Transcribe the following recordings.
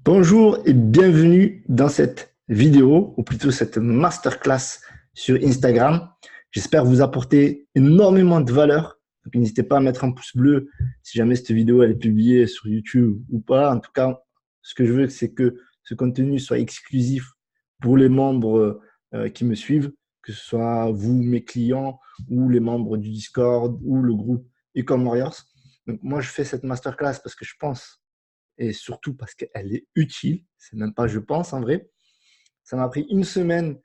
Bonjour et bienvenue dans cette vidéo, ou plutôt cette masterclass sur Instagram. J'espère vous apporter énormément de valeur. Donc, n'hésitez pas à mettre un pouce bleu si jamais cette vidéo elle est publiée sur YouTube ou pas. En tout cas, ce que je veux, c'est que ce contenu soit exclusif pour les membres qui me suivent, que ce soit vous, mes clients, ou les membres du Discord, ou le groupe Ecom Warriors. Donc, moi, je fais cette masterclass parce que je pense et surtout parce qu'elle est utile. C'est même pas je pense en vrai. Ça m'a pris une semaine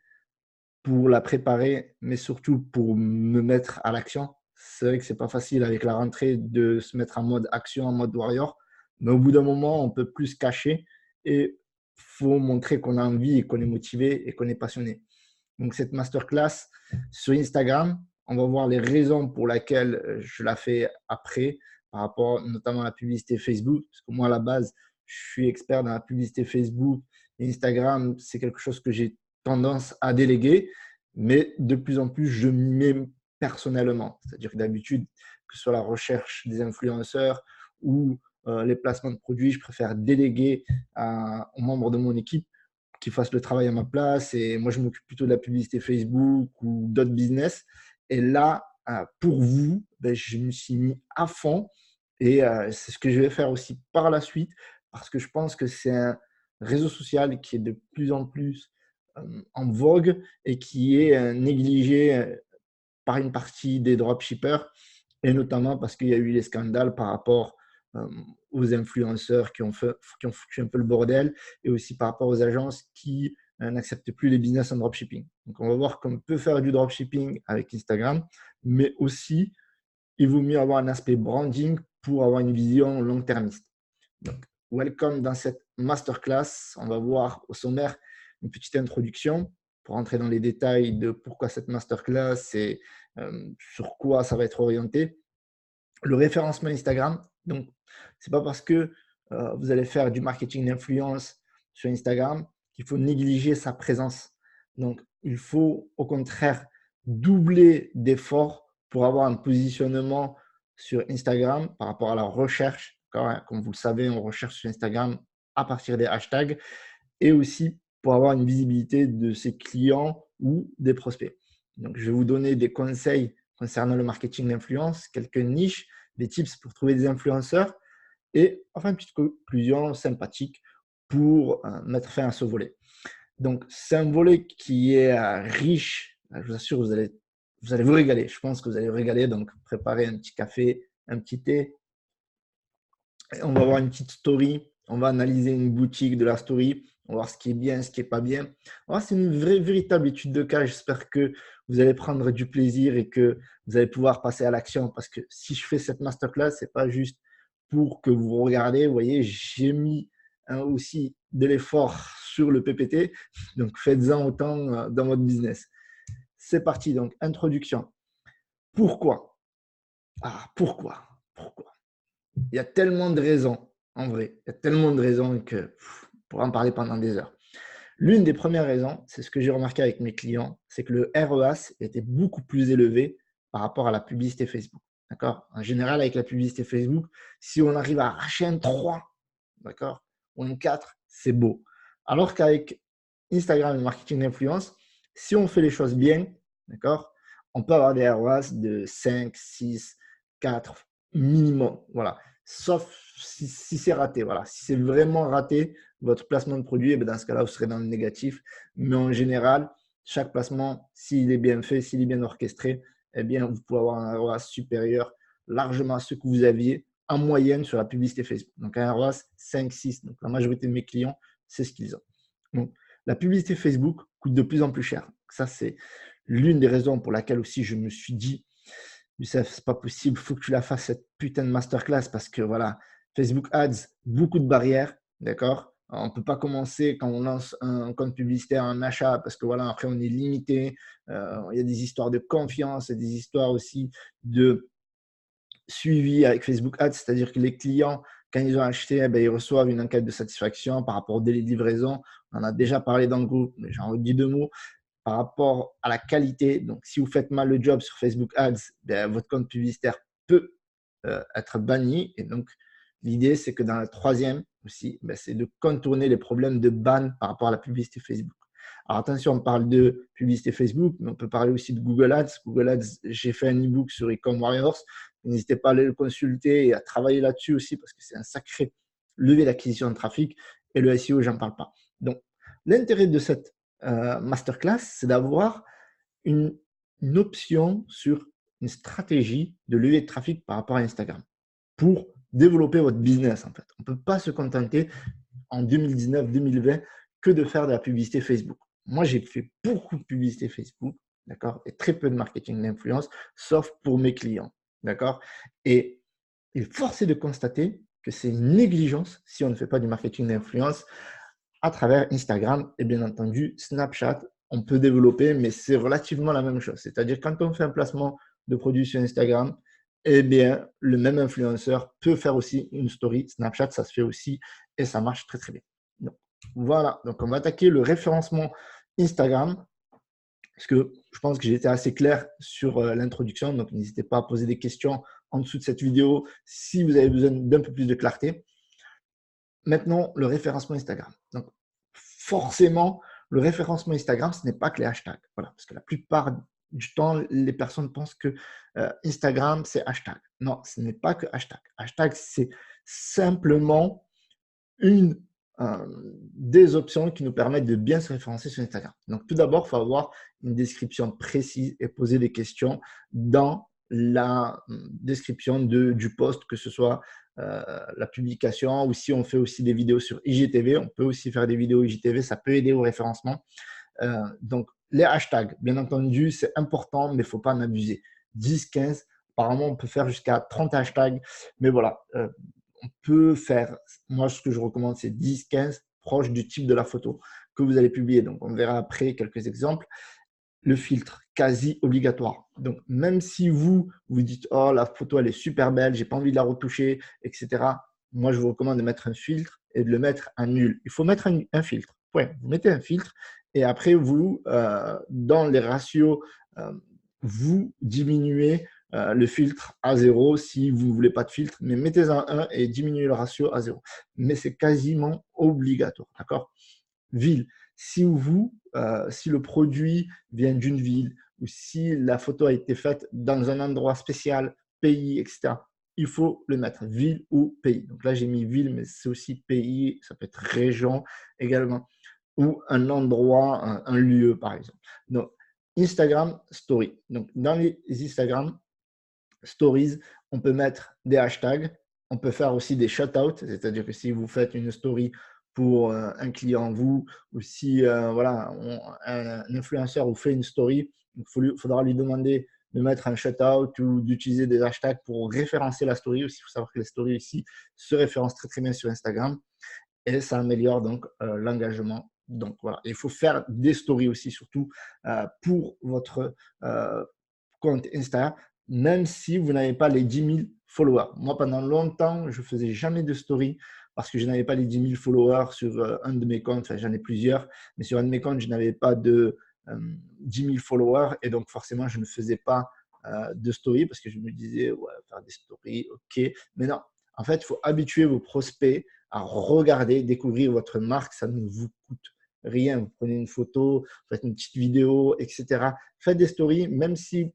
pour la préparer, mais surtout pour me mettre à l'action. C'est vrai que c'est pas facile avec la rentrée de se mettre en mode action, en mode warrior, mais au bout d'un moment, on peut plus se cacher et faut montrer qu'on a envie et qu'on est motivé et qu'on est passionné. Donc cette masterclass sur Instagram, on va voir les raisons pour lesquelles je la fais après, par rapport notamment à la publicité Facebook, parce que moi à la base, je suis expert dans la publicité Facebook et Instagram, c'est quelque chose que j'ai tendance à déléguer, mais de plus en plus, je m'y mets personnellement. C'est-à-dire que d'habitude, que ce soit la recherche des influenceurs ou les placements de produits, je préfère déléguer aux membres de mon équipe qui fassent le travail à ma place. Et moi, je m'occupe plutôt de la publicité Facebook ou d'autres business. Et là, pour vous, ben, je me suis mis à fond. Et c'est ce que je vais faire aussi par la suite parce que je pense que c'est un réseau social qui est de plus en plus en vogue et qui est négligé par une partie des dropshippers et notamment parce qu'il y a eu les scandales par rapport euh, aux influenceurs qui ont foutu un peu le bordel et aussi par rapport aux agences qui n'acceptent plus les business en dropshipping. Donc, on va voir qu'on peut faire du dropshipping avec Instagram, mais aussi, il vaut mieux avoir un aspect branding pour avoir une vision long-termiste. Donc, welcome dans cette masterclass. On va voir au sommaire une petite introduction pour entrer dans les détails de pourquoi cette masterclass et sur quoi ça va être orienté. Le référencement Instagram, donc c'est pas parce que vous allez faire du marketing d'influence sur Instagram qu'il faut négliger sa présence. Donc, il faut au contraire doubler d'efforts pour avoir un positionnement sur Instagram par rapport à la recherche. Comme vous le savez, on recherche sur Instagram à partir des hashtags et aussi pour avoir une visibilité de ses clients ou des prospects. Donc, je vais vous donner des conseils concernant le marketing d'influence, quelques niches, des tips pour trouver des influenceurs et enfin une petite conclusion sympathique pour mettre fin à ce volet. Donc, c'est un volet qui est riche. Je vous assure, vous allez vous régaler. Je pense que vous allez vous régaler. Donc, préparez un petit café, un petit thé. Et on va voir une petite story. On va analyser une boutique de la story. On va voir ce qui est bien, ce qui n'est pas bien. C'est une véritable étude de cas. J'espère que vous allez prendre du plaisir et que vous allez pouvoir passer à l'action. Parce que si je fais cette masterclass, ce n'est pas juste pour que vous regardez. Vous voyez, j'ai mis aussi de l'effort sur le PPT. Donc, faites-en autant dans votre business. C'est parti. Donc, introduction. Pourquoi? Pourquoi? Il y a tellement de raisons, en vrai. Il y a tellement de raisons que on pourra en parler pendant des heures. L'une des premières raisons, c'est ce que j'ai remarqué avec mes clients, c'est que le ROAS était beaucoup plus élevé par rapport à la publicité Facebook. D'accord? En général, avec la publicité Facebook, si on arrive à arracher un 3, d'accord, ou un 4, c'est beau. Alors qu'avec Instagram et le marketing d'influence, si on fait les choses bien, d'accord, on peut avoir des ROAS de 5, 6, 4 minimum. Voilà. Sauf si c'est raté. Voilà. Si c'est vraiment raté, votre placement de produit, dans ce cas-là, vous serez dans le négatif. Mais en général, chaque placement, s'il est bien fait, s'il est bien orchestré, eh bien, vous pouvez avoir un ROAS supérieur largement à ce que vous aviez en moyenne sur la publicité Facebook. Donc, un ROAS 5, 6. Donc, la majorité de mes clients, c'est ce qu'ils ont. Donc, la publicité Facebook coûte de plus en plus cher. Ça, c'est l'une des raisons pour laquelle aussi je me suis dit, Youssef, c'est pas possible, il faut que tu la fasses cette putain de masterclass parce que voilà, Facebook Ads, beaucoup de barrières, d'accord? On ne peut pas commencer quand on lance un compte publicitaire, un achat, parce que voilà, après on est limité. Il y a des histoires de confiance et des histoires aussi de suivi avec Facebook Ads, c'est-à-dire que les clients, quand ils ont acheté, ils reçoivent une enquête de satisfaction par rapport au délai de livraison. On en a déjà parlé dans le groupe, mais j'en redis deux mots par rapport à la qualité. Donc, si vous faites mal le job sur Facebook Ads, votre compte publicitaire peut être banni. Et donc, L'idée, c'est que dans la troisième aussi, ben, c'est de contourner les problèmes de ban par rapport à la publicité Facebook. Alors attention, on parle de publicité Facebook, mais on peut parler aussi de Google Ads. Google Ads, j'ai fait un e-book sur Ecom Warriors. N'hésitez pas à aller le consulter et à travailler là-dessus aussi parce que c'est un sacré levier d'acquisition de trafic. Et le SEO, j'en parle pas. Donc, l'intérêt de cette masterclass, c'est d'avoir une option sur une stratégie de levier de trafic par rapport à Instagram pour développer votre business en fait. On ne peut pas se contenter en 2019-2020 que de faire de la publicité Facebook. Moi, j'ai fait beaucoup de publicité Facebook, d'accord, et très peu de marketing d'influence, sauf pour mes clients, d'accord. Et il est forcé de constater que c'est une négligence si on ne fait pas du marketing d'influence à travers Instagram et bien entendu Snapchat. On peut développer, mais c'est relativement la même chose. C'est-à-dire quand on fait un placement de produit sur Instagram, eh bien, le même influenceur peut faire aussi une story Snapchat, ça se fait aussi et ça marche très très bien. Donc, voilà, donc on va attaquer le référencement Instagram parce que je pense que j'ai été assez clair sur l'introduction, donc n'hésitez pas à poser des questions en dessous de cette vidéo si vous avez besoin d'un peu plus de clarté. Maintenant, le référencement Instagram. Donc, forcément, le référencement Instagram, ce n'est pas que les hashtags. Voilà, parce que la plupart du temps, les personnes pensent que Instagram, c'est hashtag. Non, ce n'est pas que hashtag. Hashtag, c'est simplement une des options qui nous permettent de bien se référencer sur Instagram. Donc, tout d'abord, il faut avoir une description précise et poser des questions dans la description du post, que ce soit la publication ou si on fait aussi des vidéos sur IGTV, on peut aussi faire des vidéos IGTV, ça peut aider au référencement. Donc, les hashtags, bien entendu, c'est important, mais il ne faut pas en abuser. 10, 15, apparemment, on peut faire jusqu'à 30 hashtags, mais voilà, on peut faire, moi, ce que je recommande, c'est 10, 15, proche du type de la photo que vous allez publier. Donc, on verra après quelques exemples. Le filtre, quasi obligatoire. Donc, même si vous dites, oh, la photo, elle est super belle, j'ai pas envie de la retoucher, etc. Moi, je vous recommande de mettre un filtre et de le mettre à nul. Il faut mettre un filtre. Ouais, vous mettez un filtre et après, vous, dans les ratios, vous diminuez le filtre à 0 si vous ne voulez pas de filtre, mais mettez-en un et diminuez le ratio à 0. Mais c'est quasiment obligatoire, d'accord? Ville. Si si le produit vient d'une ville ou si la photo a été faite dans un endroit spécial, pays, etc., il faut le mettre, ville ou pays. Donc là, j'ai mis ville, mais c'est aussi pays, ça peut être région également, ou un endroit, un lieu, par exemple. Donc, Instagram Story. Donc, dans les Instagram Stories, on peut mettre des hashtags. On peut faire aussi des shout-outs, c'est-à-dire que si vous faites une story pour un client, vous, ou si voilà, un influenceur vous fait une story, il faudra lui demander de mettre un shout-out ou d'utiliser des hashtags pour référencer la story. Aussi, il faut savoir que les stories ici se référencent très très bien sur Instagram et ça améliore donc l'engagement. Donc voilà, il faut faire des stories aussi, surtout pour votre compte Insta, même si vous n'avez pas les 10 000 followers. Moi, pendant longtemps, je ne faisais jamais de story parce que je n'avais pas les 10 000 followers sur un de mes comptes. Enfin, j'en ai plusieurs, mais sur un de mes comptes, je n'avais pas de 10 000 followers et donc forcément, je ne faisais pas de story parce que je me disais, ouais, faire des stories, ok. Mais non, en fait, il faut habituer vos prospects à regarder, découvrir votre marque. Ça ne vous coûte rien. Vous prenez une photo, faites une petite vidéo, etc. Faites des stories, même si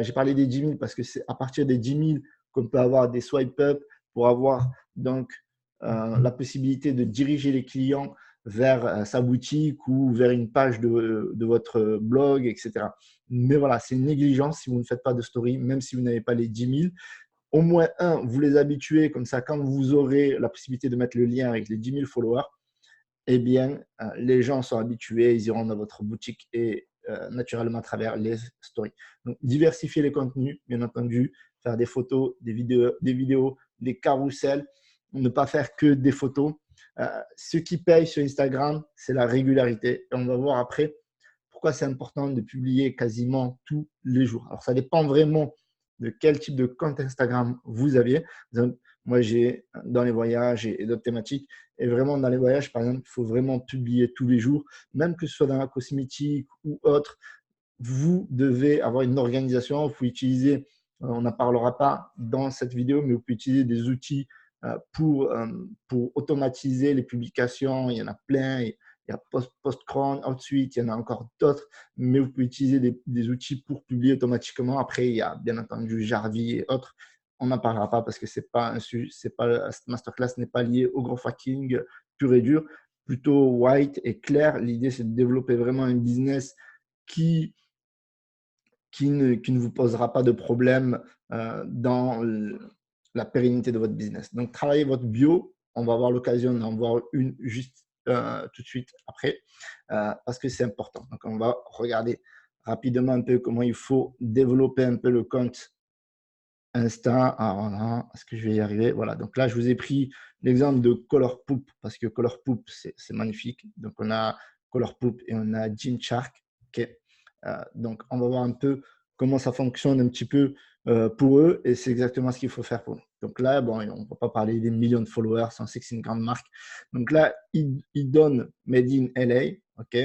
j'ai parlé des 10 000 parce que c'est à partir des 10 000 qu'on peut avoir des swipe up pour avoir donc la possibilité de diriger les clients vers sa boutique ou vers une page de votre blog, etc. Mais voilà, c'est une négligence si vous ne faites pas de story, même si vous n'avez pas les 10 000. Au moins, vous les habituez, comme ça, quand vous aurez la possibilité de mettre le lien avec les 10 000 followers, eh bien, les gens sont habitués, ils iront dans votre boutique et naturellement à travers les stories. Donc, diversifier les contenus, bien entendu, faire des photos, des vidéos, des carousels, ne pas faire que des photos. Ce qui paye sur Instagram, c'est la régularité. Et on va voir après pourquoi c'est important de publier quasiment tous les jours. Alors, ça dépend vraiment de quel type de compte Instagram vous aviez. Moi, j'ai dans les voyages et d'autres thématiques. Et vraiment, dans les voyages, par exemple, il faut vraiment publier tous les jours, même que ce soit dans la cosmétique ou autre. Vous devez avoir une organisation. Vous pouvez utiliser, on n'en parlera pas dans cette vidéo, mais vous pouvez utiliser des outils pour automatiser les publications. Il y en a plein. Il y a Postcron, Outsuite, il y en a encore d'autres, mais vous pouvez utiliser des outils pour publier automatiquement. Après, il y a bien entendu Jarvis et autres. On n'en parlera pas parce que cette masterclass n'est pas liée au growth hacking pur et dur, plutôt white et clair. L'idée, c'est de développer vraiment un business qui ne vous posera pas de problème dans la pérennité de votre business. Donc, travaillez votre bio. On va avoir l'occasion d'en voir une juste tout de suite après parce que c'est important. Donc, on va regarder rapidement un peu comment il faut développer un peu le compte Insta. Alors là, est-ce que je vais y arriver? Voilà. Donc là, je vous ai pris l'exemple de ColorPoop parce que ColorPoop, c'est magnifique. Donc, on a ColorPoop et on a Gymshark. OK. Donc, on va voir un peu comment ça fonctionne un petit peu pour eux et c'est exactement ce qu'il faut faire pour nous. Donc là, bon, on ne va pas parler des millions de followers, on sait que c'est une grande marque. Donc là, ils donnent Made in LA. OK.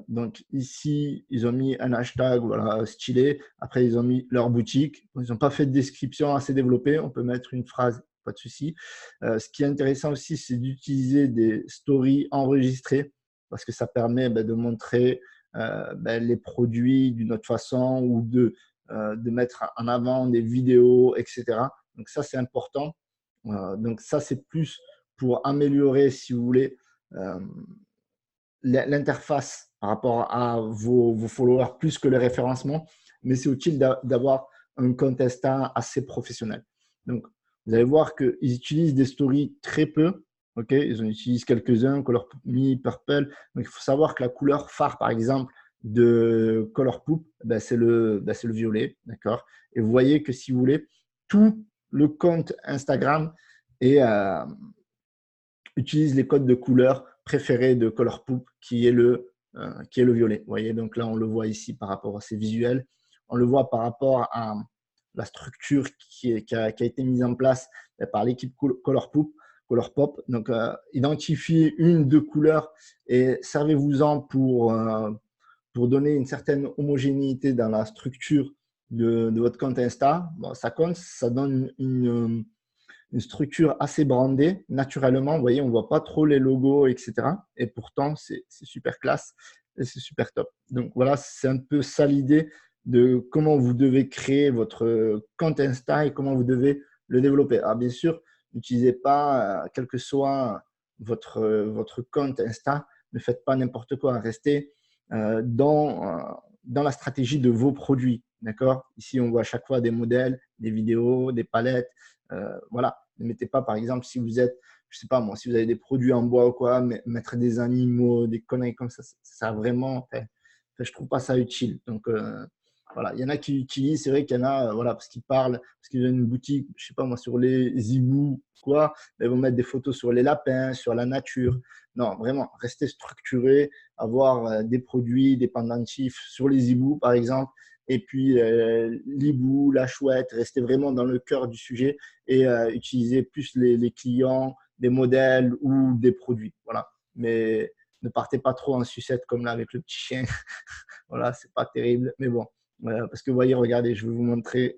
Donc ici, ils ont mis un hashtag voilà, stylé. Après, ils ont mis leur boutique. Ils n'ont pas fait de description assez développée. On peut mettre une phrase, pas de souci. Ce qui est intéressant aussi, c'est d'utiliser des stories enregistrées parce que ça permet de montrer les produits d'une autre façon ou de mettre en avant des vidéos, etc. Donc ça, c'est important. Donc ça, c'est plus pour améliorer, si vous voulez, l'interface par rapport à vos followers plus que le référencement, mais c'est utile d'avoir un compte Insta assez professionnel. Donc, vous allez voir qu'ils utilisent des stories très peu. OK, ils en utilisent quelques-uns, ColorMe, Purple. Donc, il faut savoir que la couleur phare, par exemple, de ColorPoop, c'est le violet. D'accord. Et vous voyez que si vous voulez, tout le compte Instagram utilise les codes de couleur préférés de ColorPoop qui est le violet. Vous voyez, donc là, on le voit ici par rapport à ces visuels. On le voit par rapport à la structure qui a été mise en place par l'équipe ColorPop. Donc, identifiez une, deux couleurs et servez-vous-en pour donner une certaine homogénéité dans la structure de votre compte Insta. Bon, ça compte, ça donne une structure assez brandée naturellement. Vous voyez, on ne voit pas trop les logos, etc. Et pourtant, c'est super classe et c'est super top. Donc voilà, c'est un peu ça l'idée de comment vous devez créer votre compte Insta et comment vous devez le développer. Alors bien sûr, n'utilisez pas, quel que soit votre compte Insta, ne faites pas n'importe quoi. Restez dans la stratégie de vos produits. D'accord? Ici, on voit à chaque fois des modèles, des vidéos, des palettes. Voilà. Ne mettez pas, par exemple, si vous êtes, je sais pas moi, si vous avez des produits en bois ou quoi, mettre des animaux, des conneries comme ça vraiment, je trouve pas ça utile. Donc, voilà, il y en a qui utilisent, c'est vrai qu'il y en a, voilà, parce qu'ils parlent, parce qu'ils ont une boutique, je sais pas moi, sur les hiboux, quoi, ils vont mettre des photos sur les lapins, sur la nature. Non, vraiment, restez structuré, avoir des produits, des pendentifs sur les hiboux, par exemple, et puis l'hibou, la chouette, restez vraiment dans le cœur du sujet et utiliser plus les clients, des modèles ou des produits. Voilà. Mais ne partez pas trop en sucette comme là avec le petit chien. Voilà, c'est pas terrible. Mais bon, parce que vous voyez, regardez, je vais vous montrer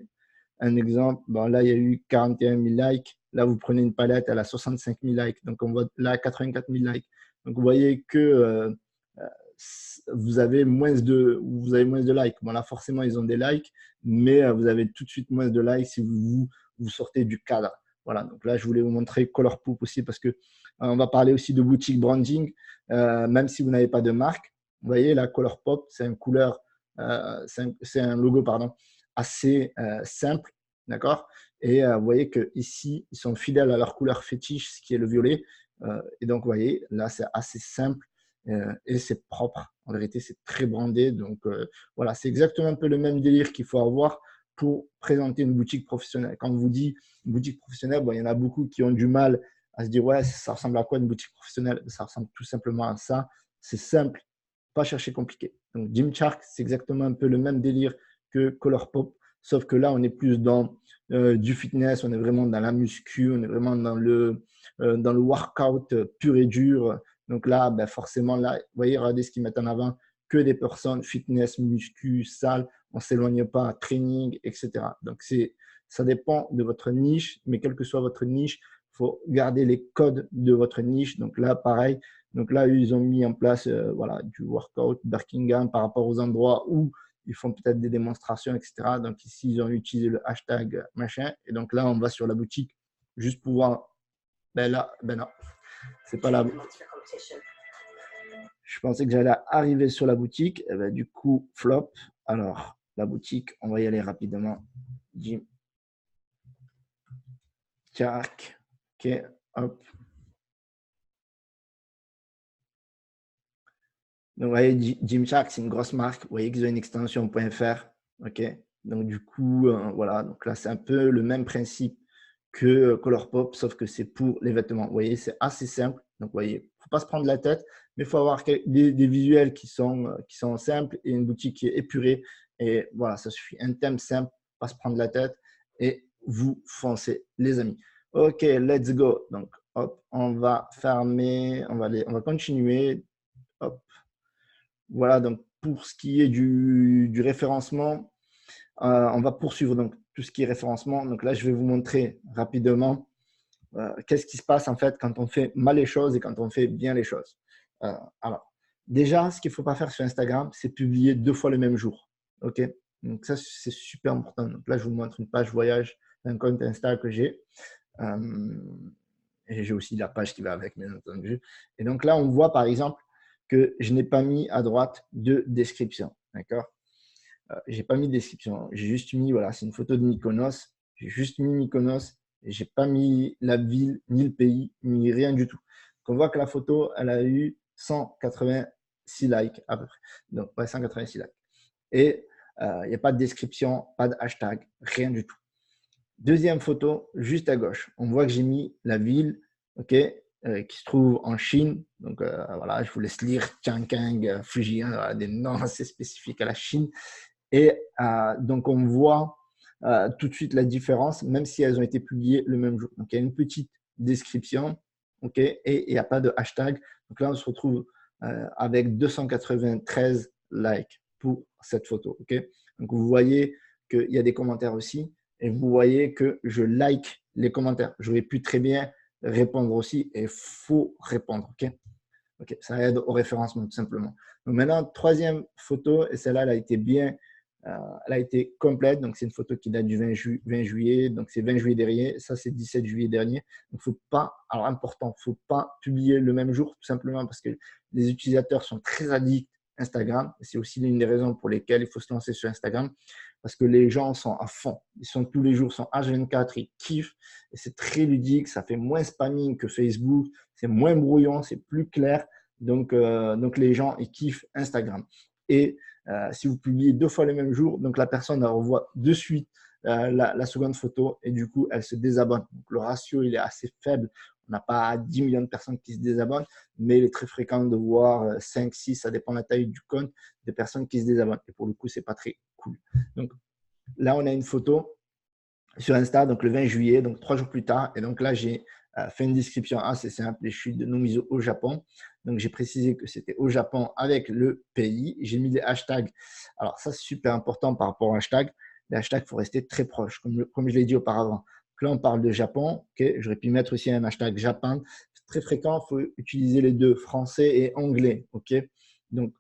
un exemple. Bon, là, il y a eu 41 000 likes. Là, vous prenez une palette, elle a 65 000 likes. Donc, on voit là 84 000 likes. Donc, vous voyez que vous avez moins de likes. Bon, là, forcément, ils ont des likes, mais vous avez tout de suite moins de likes si vous sortez du cadre. Voilà, donc là, je voulais vous montrer ColorPoop aussi parce que on va parler aussi de boutique branding, même si vous n'avez pas de marque. Vous voyez, là, ColorPop, c'est c'est un logo, pardon, assez simple, d'accord? Et vous voyez qu'ici, ils sont fidèles à leur couleur fétiche, ce qui est le violet. Et donc, vous voyez, là, c'est assez simple et c'est propre. En vérité, c'est très brandé. Donc, voilà, c'est exactement un peu le même délire qu'il faut avoir pour présenter une boutique professionnelle. Quand on vous dit une boutique professionnelle, bon, il y en a beaucoup qui ont du mal à se dire, ouais, ça ressemble à quoi une boutique professionnelle? Ça ressemble tout simplement à ça. C'est simple, pas chercher compliqué. Donc, Gymshark, c'est exactement un peu le même délire que ColorPop, sauf que là, on est plus dans du fitness, on est vraiment dans la muscu, on est vraiment dans le workout pur et dur. Donc là, forcément, là, vous voyez, regardez ce qu'ils mettent en avant, que des personnes fitness, muscu, salle, on ne s'éloigne pas, training, etc. Donc, c'est Ça dépend de votre niche, mais quelle que soit votre niche, il faut garder les codes de votre niche. Donc là, pareil. Donc là, ils ont mis en place voilà, du workout, Birkingham par rapport aux endroits où ils font peut-être des démonstrations, etc. Donc ici, ils ont utilisé le hashtag machin. Et donc là, on va sur la boutique juste pour voir. Ben là, ben non, c'est pas la boutique. Je pensais que j'allais arriver sur la boutique. Et ben, du coup, flop. Alors, la boutique, on va y aller rapidement. Jim. Shark. Ok, hop. Donc, vous voyez, Gymshark, c'est une grosse marque. Vous voyez qu'ils ont une extension .fr. Ok. Donc, du coup, voilà. Donc là, c'est un peu le même principe que Colourpop, sauf que c'est pour les vêtements. Vous voyez, c'est assez simple. Donc, vous voyez, il ne faut pas se prendre la tête, mais il faut avoir des visuels qui sont simples et une boutique qui est épurée. Et voilà, ça suffit. Un thème simple, pas se prendre la tête et vous foncez, les amis. Ok, let's go. Donc, hop, on va fermer, on va continuer. Hop. Voilà, donc pour ce qui est du référencement, on va poursuivre donc tout ce qui est référencement. Donc là, je vais vous montrer rapidement qu'est-ce qui se passe en fait quand on fait mal les choses et quand on fait bien les choses. Alors, déjà, ce qu'il ne faut pas faire sur Instagram, c'est publier 2 fois le même jour. OK? Donc ça, c'est super important. Donc là, je vous montre une page voyage d'un compte Insta que j'ai. Et j'ai aussi la page qui va avec, bien entendu. Et donc là, on voit par exemple que je n'ai pas mis à droite de description. D'accord? J'ai pas mis de description. J'ai juste mis, voilà, c'est une photo de Mykonos. J'ai juste mis Mykonos et j'ai pas mis la ville, ni le pays, ni rien du tout. Donc, on voit que la photo, elle a eu 186 likes à peu près. Donc, ouais, 186 likes. Et il n'y a pas de description, pas de hashtag, rien du tout. Deuxième photo, juste à gauche, on voit que j'ai mis la ville, ok, qui se trouve en Chine. Donc voilà, je vous laisse lire Changkang, Fujian, voilà, des noms assez spécifiques à la Chine. Et donc on voit tout de suite la différence, même si elles ont été publiées le même jour. Donc il y a une petite description, ok, et il n'y a pas de hashtag. Donc là, on se retrouve avec 293 likes pour cette photo, ok. Donc vous voyez qu'il y a des commentaires aussi et vous voyez que je like les commentaires. J'aurais pu très bien répondre aussi et il faut répondre. Ok, ok, ça aide au référencement tout simplement. Donc maintenant, troisième photo, et celle-là, elle a été bien, elle a été complète. Donc c'est une photo qui date du 20 juillet. Donc c'est 20 juillet dernier. Ça, c'est 17 juillet dernier. Donc faut pas, alors important, il ne faut pas publier le même jour tout simplement parce que les utilisateurs sont très addicts Instagram. C'est aussi l'une des raisons pour lesquelles il faut se lancer sur Instagram parce que les gens sont à fond. Ils sont tous les jours, sont H24, ils kiffent et c'est très ludique. Ça fait moins spamming que Facebook, c'est moins brouillon, c'est plus clair. Donc les gens, ils kiffent Instagram. Et si vous publiez 2 fois le même jour, donc la personne elle revoit de suite la seconde photo et du coup, elle se désabonne. Donc le ratio, il est assez faible. On n'a pas 10 millions de personnes qui se désabonnent, mais il est très fréquent de voir 5, 6, ça dépend de la taille du compte, des personnes qui se désabonnent. Et pour le coup, ce n'est pas très cool. Donc là, on a une photo sur Insta, donc le 20 juillet, donc 3 jours plus tard. Et donc là, j'ai fait une description assez simple. Je suis de Nomizo au Japon. Donc, j'ai précisé que c'était au Japon avec le pays. J'ai mis des hashtags. Alors, ça, c'est super important par rapport aux hashtags. Les hashtags, il faut rester très proche, comme je l'ai dit auparavant. Donc là, on parle de Japon. Okay, j'aurais pu mettre aussi un hashtag Japan. C'est très fréquent. Il faut utiliser les deux, français et anglais. Okay, donc,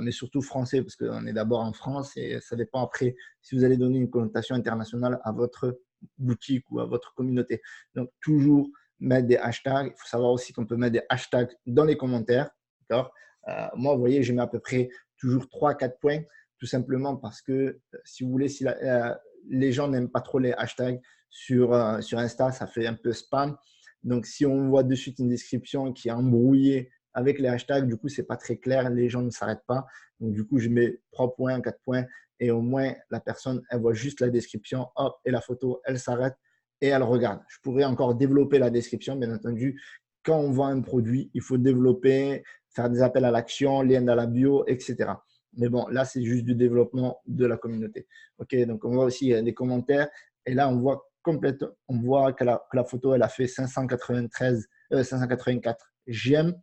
mais surtout français, parce qu'on est d'abord en France et ça dépend après si vous allez donner une connotation internationale à votre boutique ou à votre communauté. Donc, toujours mettre des hashtags. Il faut savoir aussi qu'on peut mettre des hashtags dans les commentaires. Moi, vous voyez, je mets à peu près toujours 3-4 points, tout simplement parce que, si vous voulez, si les gens n'aiment pas trop les hashtags sur Insta, ça fait un peu spam. Donc, si on voit de suite une description qui est embrouillée avec les hashtags, du coup, ce n'est pas très clair, les gens ne s'arrêtent pas. Donc, du coup, je mets 3 points, 4 points et au moins, la personne, elle voit juste la description, hop, et la photo, elle s'arrête et elle regarde. Je pourrais encore développer la description, bien entendu. Quand on vend un produit, il faut développer, faire des appels à l'action, lien dans la bio, etc. Mais bon, là, c'est juste du développement de la communauté. OK, donc on voit aussi des commentaires et là, on voit que la photo, elle a fait 584 j'aime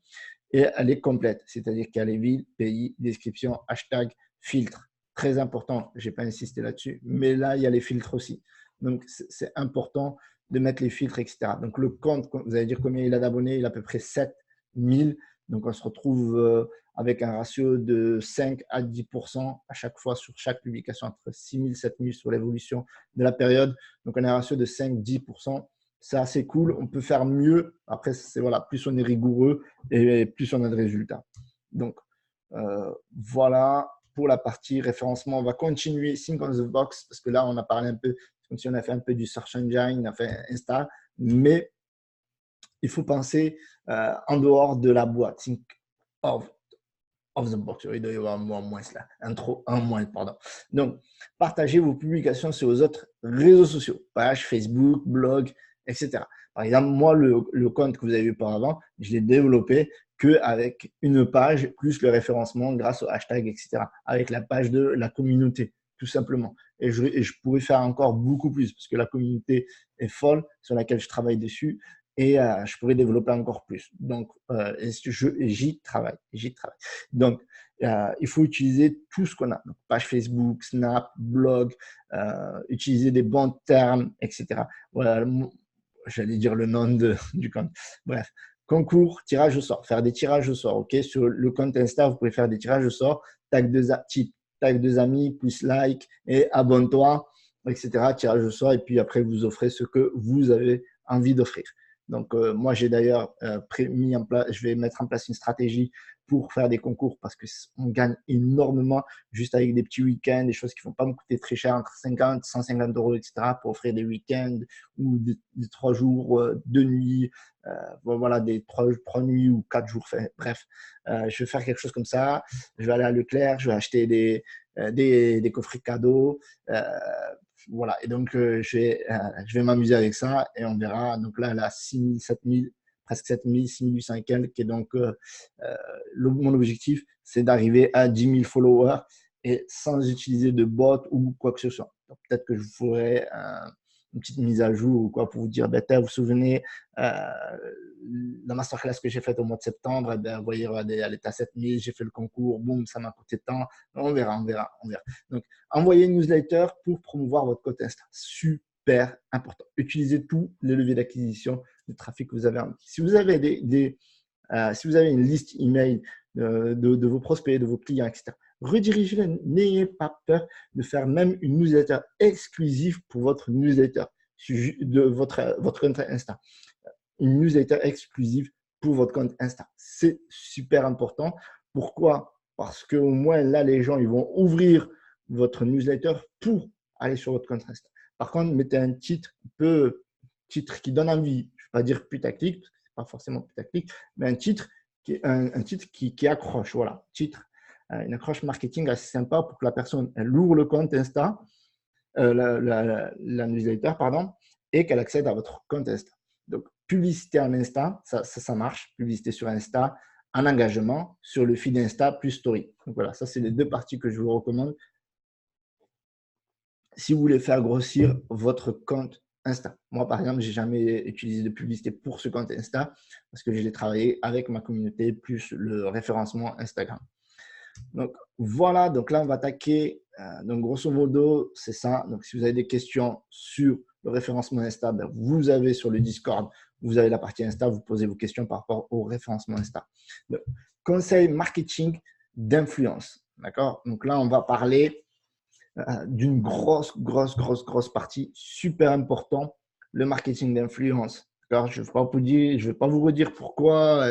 et elle est complète, c'est-à-dire qu'il y a les villes, pays, description, hashtag, filtre. Très important, je n'ai pas insisté là-dessus, mais là, il y a les filtres aussi. Donc, c'est important de mettre les filtres, etc. Donc, le compte, vous allez dire combien il a d'abonnés, il a à peu près 7000. Donc, on se retrouve avec un ratio de 5 à 10% à chaque fois sur chaque publication, entre 6000 et 7000 sur l'évolution de la période. Donc, on a un ratio de 5-10%. C'est assez cool. On peut faire mieux. Après, c'est voilà, plus on est rigoureux et plus on a de résultats. Donc, voilà pour la partie référencement. On va continuer Think on the Box parce que là, on a parlé un peu, comme si on a fait un peu du search engine, on a fait Insta, mais il faut penser en dehors de la boîte. Think of the box. Il doit y avoir un mot en moins là. Un moins, pardon. Donc, partagez vos publications sur les autres réseaux sociaux, page Facebook, blog, etc. Par exemple, moi, le compte que vous avez vu auparavant, je l'ai développé qu'avec une page plus le référencement grâce au hashtag, etc. Avec la page de la communauté, tout simplement. Et je pourrais faire encore beaucoup plus parce que la communauté est folle sur laquelle je travaille dessus. Et je pourrais développer encore plus. Donc, j'y travaille. Donc, il faut utiliser tout ce qu'on a. Donc, page Facebook, Snap, blog, utiliser des bons termes, etc. Voilà, j'allais dire le nom du compte. Bref, concours, tirage au sort. Faire des tirages au sort. OK, sur le compte Insta, vous pouvez faire des tirages au sort. Tag deux amis, plus like et abonne-toi, etc. Tirage au sort. Et puis après, vous offrez ce que vous avez envie d'offrir. Donc, moi, j'ai d'ailleurs mis en place, je vais mettre en place une stratégie pour faire des concours parce qu'on gagne énormément juste avec des petits week-ends, des choses qui ne vont pas me coûter très cher, entre 50, 150 euros, etc. pour offrir des week-ends ou des 3 jours, 2 nuits, voilà, des 3 nuits ou 4 jours. Bref, je vais faire quelque chose comme ça. Je vais aller à Leclerc, je vais acheter des coffrets cadeaux. Voilà, et donc je vais m'amuser avec ça et on verra. Donc là, elle a 6000, 7000, presque 7000, 6800 et quelques. Et donc, mon objectif, c'est d'arriver à 10 000 followers et sans utiliser de bot ou quoi que ce soit. Peut-être que je vous ferai une petite mise à jour ou quoi pour vous dire, vous vous souvenez, la masterclass que j'ai faite au mois de septembre, vous voyez, elle est à 7000, j'ai fait le concours, boum, ça m'a coûté tant. On verra. Donc, envoyez une newsletter pour promouvoir votre compte Insta. Super important. Utilisez tous les leviers d'acquisition de trafic que vous avez. Si vous avez si vous avez une liste email de vos prospects, de vos clients, etc., redirigez-les. N'ayez pas peur de faire même une newsletter exclusive pour votre newsletter de votre compte Insta. Une newsletter exclusive pour votre compte Insta. C'est super important. Pourquoi? Parce qu'au moins là, les gens ils vont ouvrir votre newsletter pour aller sur votre compte Insta. Par contre, mettez un titre qui donne envie. Je ne vais pas dire putaclic, parce que ce n'est pas forcément putaclic, mais un titre qui accroche. Voilà, titre, une accroche marketing assez sympa pour que la personne elle ouvre le compte Insta, la newsletter, pardon, et qu'elle accède à votre compte Insta. Donc, publicité en Insta, ça marche. Publicité sur Insta, en engagement, sur le feed Insta plus story. Donc voilà, ça, c'est les deux parties que je vous recommande si vous voulez faire grossir votre compte Insta. Moi, par exemple, je n'ai jamais utilisé de publicité pour ce compte Insta parce que je l'ai travaillé avec ma communauté plus le référencement Instagram. Donc, voilà. Donc là, on va attaquer. Donc, grosso modo, c'est ça. Donc, si vous avez des questions sur le référencement Insta, vous avez sur le Discord, vous avez la partie Insta, vous posez vos questions par rapport au référencement Insta. Donc, conseil marketing d'influence. D'accord? Donc là, on va parler d'une grosse partie super important, le marketing d'influence. Alors, je ne vais pas vous redire pourquoi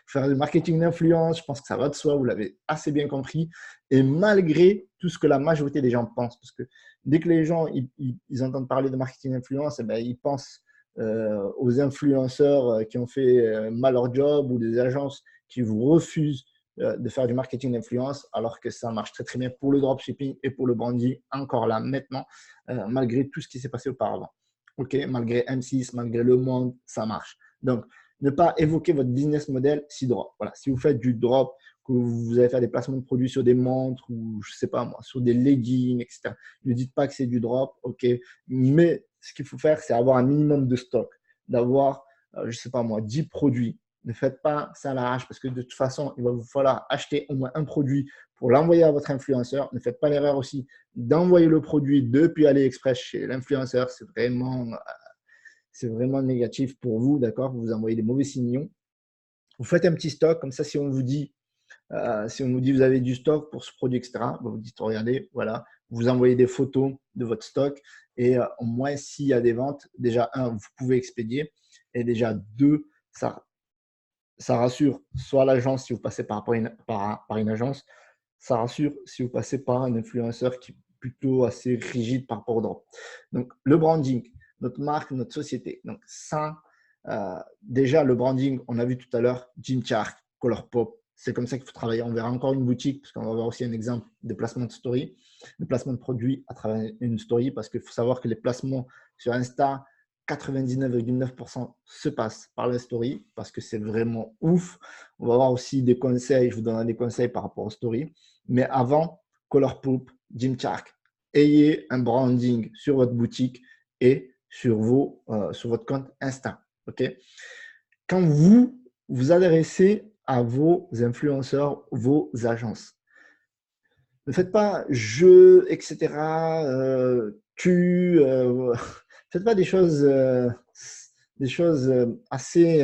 faire du marketing d'influence. Je pense que ça va de soi, vous l'avez assez bien compris. Et malgré tout ce que la majorité des gens pensent, parce que dès que les gens ils entendent parler de marketing d'influence, ils pensent aux influenceurs qui ont fait mal leur job ou des agences qui vous refusent de faire du marketing d'influence, alors que ça marche très bien pour le dropshipping et pour le branding encore là maintenant, malgré tout ce qui s'est passé auparavant. OK, malgré M6, malgré Le Monde, ça marche. Donc, ne pas évoquer votre business model si drop. Voilà, si vous faites du drop, que vous allez faire des placements de produits sur des montres ou je sais pas moi, sur des leggings, etc. Ne dites pas que c'est du drop, OK, mais ce qu'il faut faire, c'est avoir un minimum de stock, d'avoir, je sais pas moi, 10 produits Ne faites pas ça à l'arrache parce que de toute façon, il va vous falloir acheter au moins un produit pour l'envoyer à votre influenceur. Ne faites pas l'erreur aussi d'envoyer le produit depuis AliExpress chez l'influenceur. C'est vraiment négatif pour vous, d'accord? Vous envoyez des mauvais signaux. Vous faites un petit stock, comme ça, si on vous dit vous avez du stock pour ce produit, etc., vous dites regardez, voilà, vous envoyez des photos de votre stock et au moins s'il y a des ventes, déjà, un, vous pouvez expédier et déjà, deux, ça rassure soit l'agence si vous passez par une agence, ça rassure si vous passez par un influenceur qui est plutôt assez rigide par rapport au droit. Donc, le branding, notre marque, notre société. Donc, ça, déjà, le branding, on a vu tout à l'heure, Gymshark, Colourpop, c'est comme ça qu'il faut travailler. On verra encore une boutique, parce qu'on va voir aussi un exemple de placement de story, de placement de produits à travers une story, parce qu'il faut savoir que les placements sur Insta, 99,9% se passent par la story, parce que c'est vraiment ouf. On va avoir aussi des conseils, je vous donnerai des conseils par rapport aux stories. Mais avant, Colourpop, Gymshark, ayez un branding sur votre boutique et sur votre compte Insta. Okay, quand vous vous adressez à vos influenceurs, vos agences, ne faites pas je, etc. Faites pas des choses assez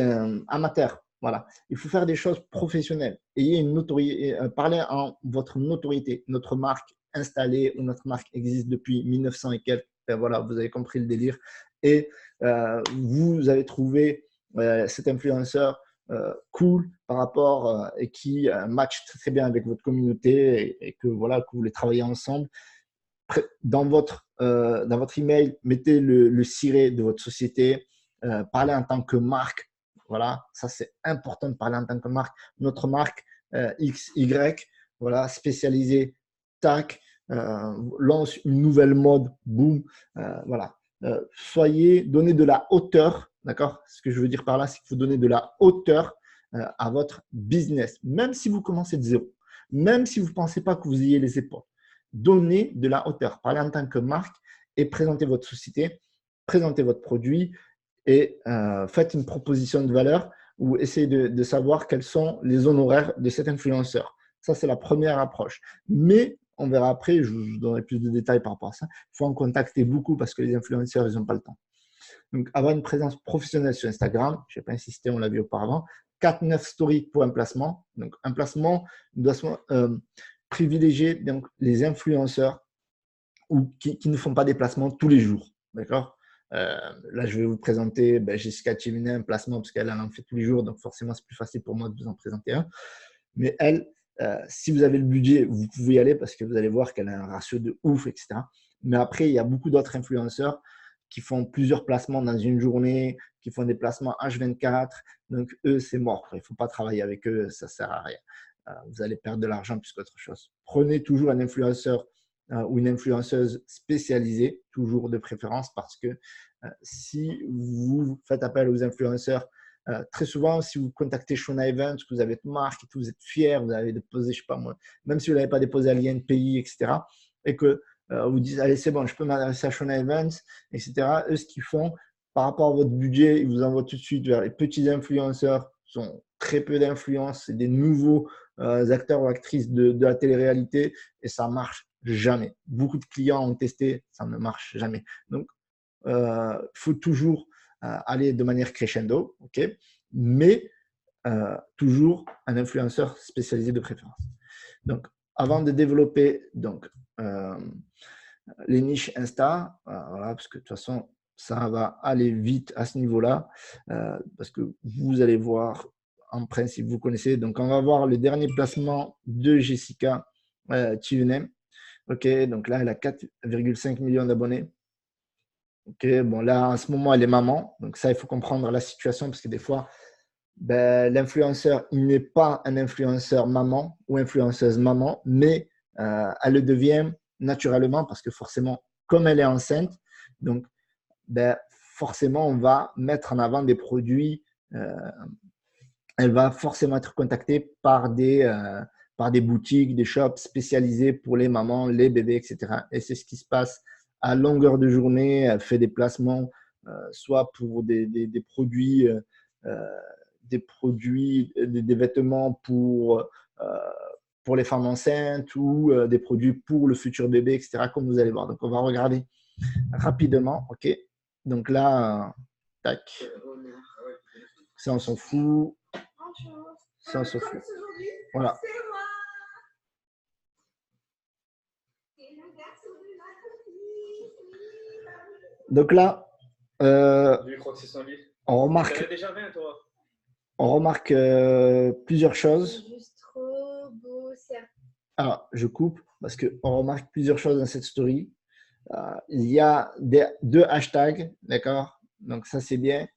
amateurs. Voilà. Il faut faire des choses professionnelles. Ayez une notoriété, parlez en votre notoriété. Notre marque installée ou notre marque existe depuis 1900 et quelques. Ben voilà, vous avez compris le délire. Et vous avez trouvé cet influenceur cool par rapport et qui match très bien avec votre communauté et que voilà que vous voulez travailler ensemble. Dans votre email, mettez le ciré de votre société, parlez en tant que marque. Voilà, ça c'est important de parler en tant que marque. Notre marque XY, voilà, spécialisée, tac, lance une nouvelle mode, boum, voilà. Donnez de la hauteur, d'accord? Ce que je veux dire par là, c'est qu'il faut donner de la hauteur à votre business, même si vous commencez de zéro, même si vous ne pensez pas que vous ayez les épaules. Donnez de la hauteur, parlez en tant que marque et présentez votre société, présentez votre produit et faites une proposition de valeur ou essayez de savoir quels sont les honoraires de cet influenceur. Ça, c'est la première approche. Mais on verra après, je vous donnerai plus de détails par rapport à ça. Il faut en contacter beaucoup parce que les influenceurs, ils n'ont pas le temps. Donc, avoir une présence professionnelle sur Instagram, je n'ai pas insisté, on l'a vu auparavant. 4-9 stories pour un placement. Donc, un placement doit privilégier donc, les influenceurs qui ne font pas des placements tous les jours. D'accord? Là, je vais vous présenter Jessica Chiminet, un placement, parce qu'elle en fait tous les jours. Donc, forcément, c'est plus facile pour moi de vous en présenter un. Mais elle, si vous avez le budget, vous pouvez y aller parce que vous allez voir qu'elle a un ratio de ouf, etc. Mais après, il y a beaucoup d'autres influenceurs qui font plusieurs placements dans une journée, qui font des placements H24. Donc, eux, c'est mort. Il ne faut pas travailler avec eux, ça ne sert à rien. Vous allez perdre de l'argent plus qu'autre chose. Prenez toujours un influenceur ou une influenceuse spécialisée, toujours de préférence, parce que si vous faites appel aux influenceurs, très souvent, si vous contactez Shona Events, que vous avez votre marque et que vous êtes fier, vous avez déposé, je ne sais pas moi, même si vous n'avez pas déposé à l'INPI, etc., et que vous dites, allez, c'est bon, je peux m'adresser à Shona Events, etc., eux, ce qu'ils font, par rapport à votre budget, ils vous envoient tout de suite vers les petits influenceurs, qui ont très peu d'influence, c'est des nouveaux acteurs ou actrices de la télé-réalité, et ça ne marche jamais. Beaucoup de clients ont testé, ça ne marche jamais. Donc, il faut toujours aller de manière crescendo, ok, mais toujours un influenceur spécialisé de préférence. Donc, avant de développer les niches Insta, voilà, parce que de toute façon, ça va aller vite à ce niveau-là, parce que vous allez voir, en principe, vous connaissez. Donc, on va voir le dernier placement de Jessica Chiminet. Ok, donc là, elle a 4,5 millions d'abonnés. Ok, bon, là, en ce moment, elle est maman. Donc, ça, il faut comprendre la situation parce que des fois, l'influenceur, il n'est pas un influenceur maman ou influenceuse maman, mais elle le devient naturellement parce que forcément, comme elle est enceinte, donc forcément, on va mettre en avant des produits. Elle va forcément être contactée par des boutiques, des shops spécialisés pour les mamans, les bébés, etc. Et c'est ce qui se passe à longueur de journée. Elle fait des placements, soit pour des produits des produits, des vêtements pour les femmes enceintes ou des produits pour le futur bébé, etc., comme vous allez voir. Donc, on va regarder rapidement. OK. Donc là, tac. Ça, on s'en fout. Ça, on s'en fout. Voilà. Donc là, on remarque plusieurs choses. Juste trop beau, alors, je coupe parce qu'on remarque plusieurs choses dans cette story. Il y a deux hashtags, d'accord? Donc, ça, c'est bien.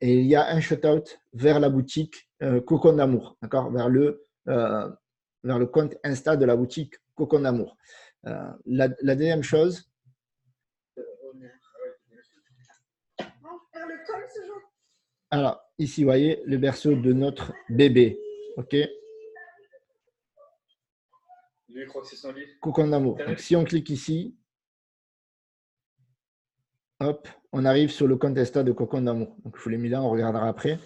Et il y a un shout-out vers la boutique Cocon d'Amour, d'accord? Vers le compte Insta de la boutique Cocon d'Amour. La deuxième chose. Alors, ici, vous voyez le berceau de notre bébé. OK? Lui, il croit que c'est son lit. Cocon d'Amour. Donc, si on clique ici, hop, on arrive sur le compte Insta de Cocon d'Amour. Donc, je vous l'ai mis là, on regardera après.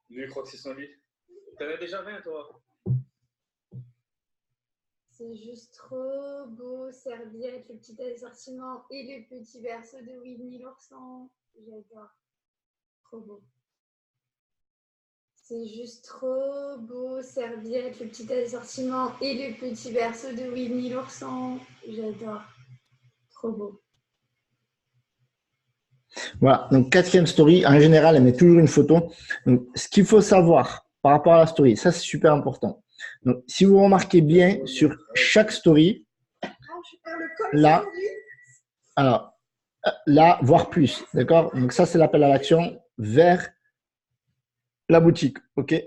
Lui, il croit que c'est son lit. T'en as déjà 20, toi. C'est juste trop beau, serviette, le petit assortiment et le petit berceau de Winnie l'ourson. J'adore. Trop beau. C'est juste trop beau, serviette, le petit assortiment et le petit berceau de Winnie l'ourson. J'adore. Trop beau. Voilà, donc quatrième story, en général, elle met toujours une photo. Donc, ce qu'il faut savoir par rapport à la story, ça c'est super important. Donc, si vous remarquez bien sur chaque story, là, alors, là, voire plus, d'accord? Donc, ça c'est l'appel à l'action vers la boutique, ok?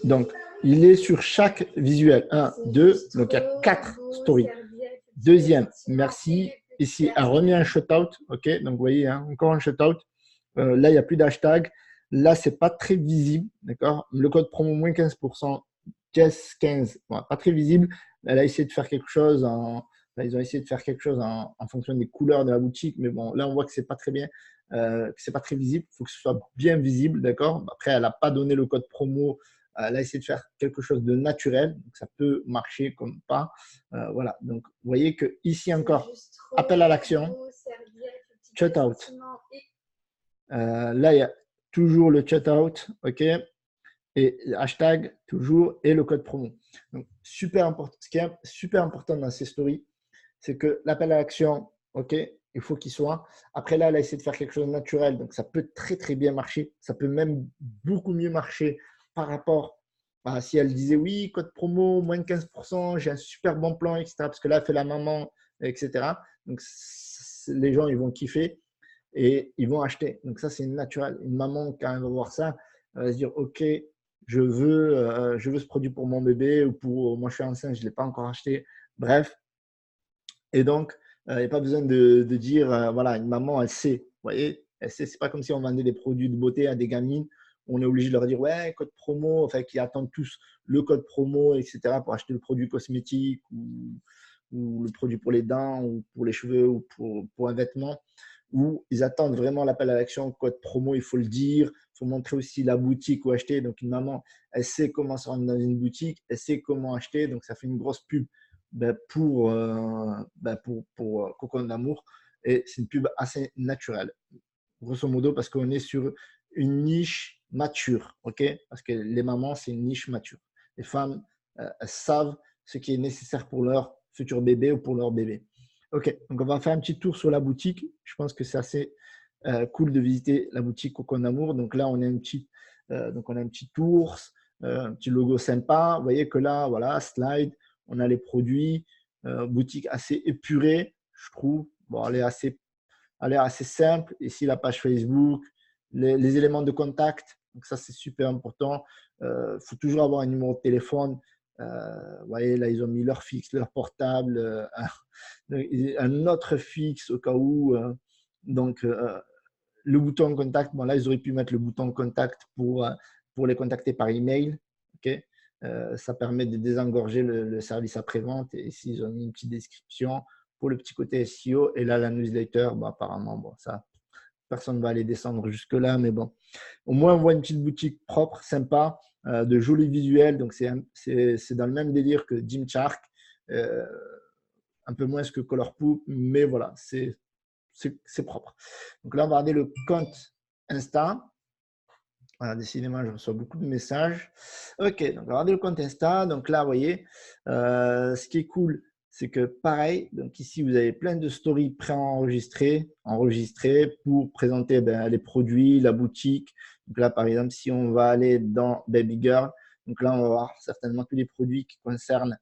Donc, il est sur chaque visuel. 1, 2, donc il y a 4 stories. Deuxième, merci. Ici, elle remet un shout-out, ok? Donc, vous voyez, hein, encore un shout-out. Là, il n'y a plus d'hashtag. Là, ce n'est pas très visible, d'accord? Le code promo moins 15%, Jess15, bon, pas très visible. Elle a essayé de faire quelque chose ils ont essayé de faire quelque chose en fonction des couleurs de la boutique, mais bon, là, on voit que ce n'est pas très bien, que ce n'est pas très visible. Il faut que ce soit bien visible, d'accord? Après, elle n'a pas donné le code promo. Elle a essayé de faire quelque chose de naturel, donc ça peut marcher comme pas. Voilà, donc vous voyez que ici encore, appel à l'action, shout-out. Là, il y a toujours le shout-out, ok? Et hashtag toujours et le code promo. Donc, super important. Ce qui est super important dans ces stories, c'est que l'appel à l'action, ok, il faut qu'il soit. Après là, elle a essayé de faire quelque chose de naturel, donc ça peut très très bien marcher. Ça peut même beaucoup mieux marcher par rapport à si elle disait oui, code promo, moins de 15%, j'ai un super bon plan, etc. Parce que là, elle fait la maman, etc. Donc les gens, ils vont kiffer et ils vont acheter. Donc ça, c'est naturel. Une maman, quand elle va voir ça, elle va se dire, ok, je veux ce produit pour mon bébé ou pour moi, je suis enceinte, je ne l'ai pas encore acheté. Bref. Et donc, il n'y a pas besoin de dire, voilà, une maman, elle sait. Vous voyez, elle sait. C'est pas comme si on vendait des produits de beauté à des gamines. On est obligé de leur dire, ouais, code promo, enfin, qu'ils attendent tous le code promo, etc., pour acheter le produit cosmétique ou le produit pour les dents ou pour les cheveux ou pour un vêtement. Où ils attendent vraiment l'appel à l'action, code promo, il faut le dire. Il faut montrer aussi la boutique où acheter. Donc, une maman, elle sait comment se rendre dans une boutique, elle sait comment acheter. Donc, ça fait une grosse pub pour Cocon d'Amour. Et c'est une pub assez naturelle, grosso modo, parce qu'on est sur une niche mature, ok? Parce que les mamans, c'est une niche mature. Les femmes, elles savent ce qui est nécessaire pour leur futur bébé ou pour leur bébé. Ok, donc on va faire un petit tour sur la boutique. Je pense que c'est assez cool de visiter la boutique Cocon d'Amour. Donc là, on a un petit tour, un petit logo sympa. Vous voyez que là, voilà, slide, on a les produits, boutique assez épurée, je trouve. Bon, elle est assez simple. Ici, la page Facebook, les éléments de contact. Donc ça, c'est super important. Faut toujours avoir un numéro de téléphone. Vous voyez, là, ils ont mis leur fixe, leur portable, un autre fixe au cas où. Donc, le bouton contact, bon, là, ils auraient pu mettre le bouton contact pour les contacter par email. OK? Ça permet de désengorger le service après-vente. Et s'ils ont mis une petite description, pour le petit côté SEO. Et là, la newsletter, bah, apparemment, bon, ça, personne ne va aller descendre jusque-là, mais bon. Au moins, on voit une petite boutique propre, sympa, de jolis visuels. Donc, c'est dans le même délire que Gymshark, un peu moins que Colorpoop, mais voilà, c'est propre. Donc là, on va regarder le compte Insta. Voilà, décidément, je reçois beaucoup de messages. OK, donc regardez le compte Insta. Donc là, vous voyez, ce qui est cool, c'est que pareil, donc ici, vous avez plein de stories préenregistrées, enregistrées pour présenter les produits, la boutique. Donc là, par exemple, si on va aller dans Baby Girl, donc là, on va voir certainement tous les produits qui concernent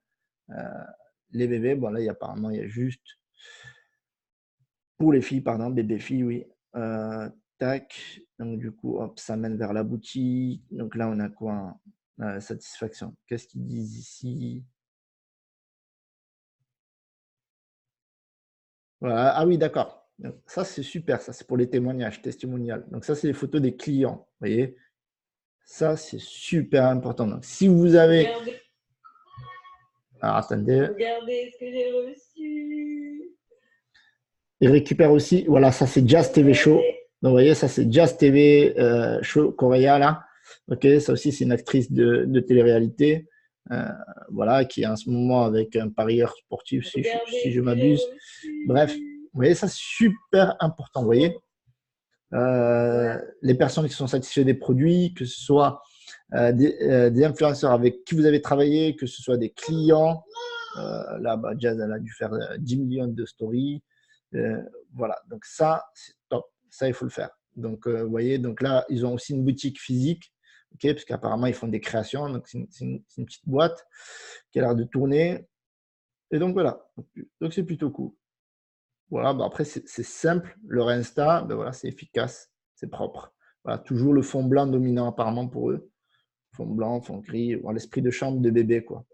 les bébés. Bon, là, apparemment, il y a juste pour les filles, pardon, bébé filles, oui. Tac, donc du coup, hop, ça mène vers la boutique. Donc là, on a quoi? Satisfaction. Qu'est-ce qu'ils disent ici? Voilà. Ah oui, d'accord. Ça, c'est super. Ça, c'est pour les témoignages, testimonial. Donc ça, c'est les photos des clients. Vous voyez? Ça, c'est super important. Donc, si vous avez… Alors, attendez. Regardez ce que j'ai reçu. Il récupère aussi… Voilà, ça, c'est Jazz TV Show. Donc, vous voyez, ça, c'est Jazz TV Show Korea, là. OK, ça aussi, c'est une actrice de télé-réalité. Voilà, qui est en ce moment avec un parieur sportif, si je m'abuse. Bref, vous voyez, ça, c'est super important. Vous voyez, les personnes qui sont satisfaites des produits, que ce soit des influenceurs avec qui vous avez travaillé, que ce soit des clients. Là, Jazz, elle a dû faire 10 millions de stories. Voilà, donc ça, c'est top. Ça, il faut le faire. Donc, vous voyez, donc là, ils ont aussi une boutique physique. Okay, parce qu'apparemment, ils font des créations. Donc, c'est une petite boîte qui a l'air de tourner. Et donc, voilà. Donc, c'est plutôt cool. Voilà, après, c'est simple. Leur Insta, voilà, c'est efficace. C'est propre. Voilà, toujours le fond blanc dominant apparemment pour eux. Fond blanc, fond gris. L'esprit de chambre de bébé, quoi.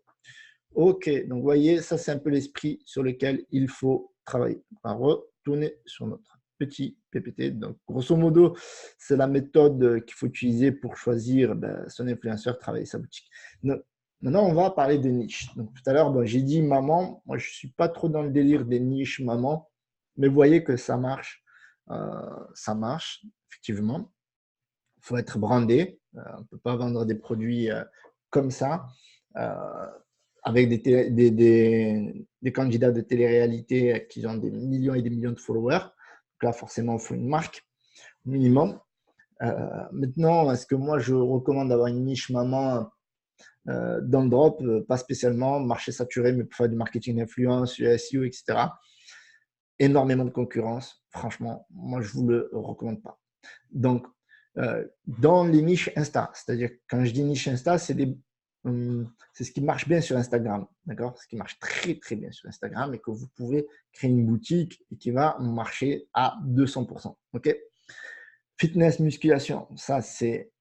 OK, donc vous voyez, ça, c'est un peu l'esprit sur lequel il faut travailler. On va retourner sur notre petit PPT. Donc, grosso modo, c'est la méthode qu'il faut utiliser pour choisir son influenceur, travailler sa boutique. Donc, maintenant, on va parler de niches. Donc, tout à l'heure, j'ai dit maman. Moi, je ne suis pas trop dans le délire des niches maman, mais vous voyez que ça marche. Ça marche, effectivement. Il faut être brandé. On ne peut pas vendre des produits comme ça. Avec des candidats de télé-réalité qui ont des millions et des millions de followers. Donc là, forcément, il faut une marque minimum. Maintenant, est-ce que moi, je recommande d'avoir une niche maman dans le drop? Pas spécialement. Marché saturé, mais pour faire du marketing d'influence, du SEO, etc. Énormément de concurrence. Franchement, moi, je ne vous le recommande pas. Donc, dans les niches Insta, c'est-à-dire quand je dis niche Insta, c'est ce qui marche bien sur Instagram, d'accord? Ce qui marche très, très bien sur Instagram et que vous pouvez créer une boutique et qui va marcher à 200%, ok? Fitness, musculation, ça, c'est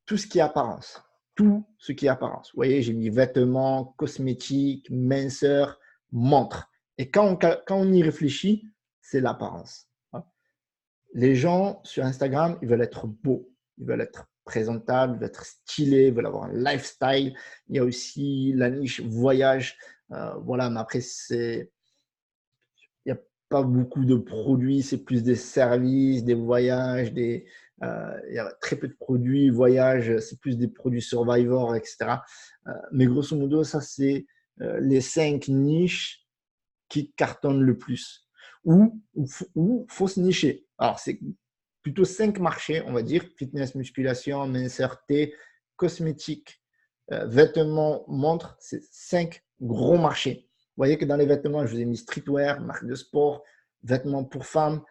tout ce qui est apparence. Tout ce qui est apparence. Vous voyez, j'ai mis vêtements, cosmétiques, minceur, montres. Et quand on y réfléchit, c'est l'apparence. Les gens sur Instagram, ils veulent être beaux, ils veulent être présentables, ils veulent être stylés, ils veulent avoir un lifestyle. Il y a aussi la niche voyage. Voilà, mais après, il n'y a pas beaucoup de produits, c'est plus des services, des voyages, il y a très peu de produits, voyages, c'est plus des produits Survivor, etc. Mais grosso modo, ça, c'est les 5 niches qui cartonnent le plus. Ou faut se nicher. Alors, c'est plutôt 5 marchés, on va dire, fitness, musculation, minceur, cosmétiques, vêtements, montres, c'est 5 gros marchés. Vous voyez que dans les vêtements, je vous ai mis streetwear, marque de sport, vêtements pour femmes,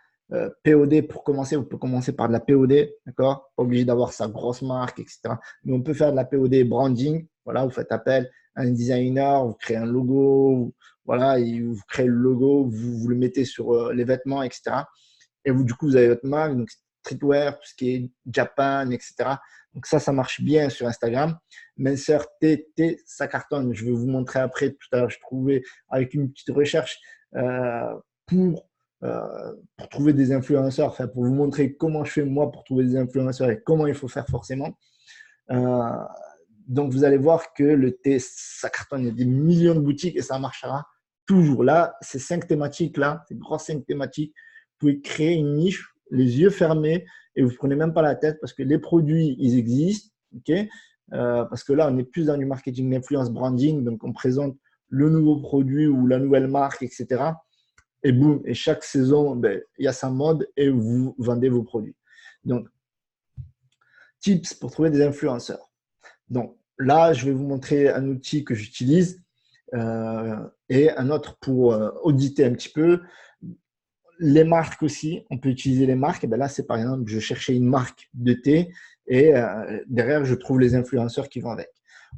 POD pour commencer. Vous pouvez commencer par de la POD, d'accord? Pas obligé d'avoir sa grosse marque, etc. Mais on peut faire de la POD branding. Voilà, vous faites appel à un designer, vous créez un logo, voilà, et vous créez le logo, vous le mettez sur les vêtements, etc. Et du coup, vous avez votre marque, donc streetwear, tout ce qui est Japan, etc. Donc ça marche bien sur Instagram. Minceur ça cartonne. Je vais vous montrer après. Tout à l'heure, je trouvais avec une petite recherche pour trouver des influenceurs, enfin, pour vous montrer comment je fais moi pour trouver des influenceurs et comment il faut faire forcément. Donc, vous allez voir que le thé, ça cartonne. Il y a des millions de boutiques et ça marchera toujours. Là, ces 5 thématiques, là, ces grosses 5 thématiques, vous pouvez créer une niche, les yeux fermés, et vous ne prenez même pas la tête parce que les produits, ils existent. Okay, parce que là, on est plus dans du marketing d'influence branding, donc on présente le nouveau produit ou la nouvelle marque, etc. Et boum, et chaque saison, ben, il y a sa mode et vous vendez vos produits. Donc, tips pour trouver des influenceurs. Donc là, je vais vous montrer un outil que j'utilise et un autre pour auditer un petit peu. Les marques aussi, on peut utiliser les marques. Et bien là, c'est par exemple, je cherchais une marque de thé et derrière, je trouve les influenceurs qui vont avec.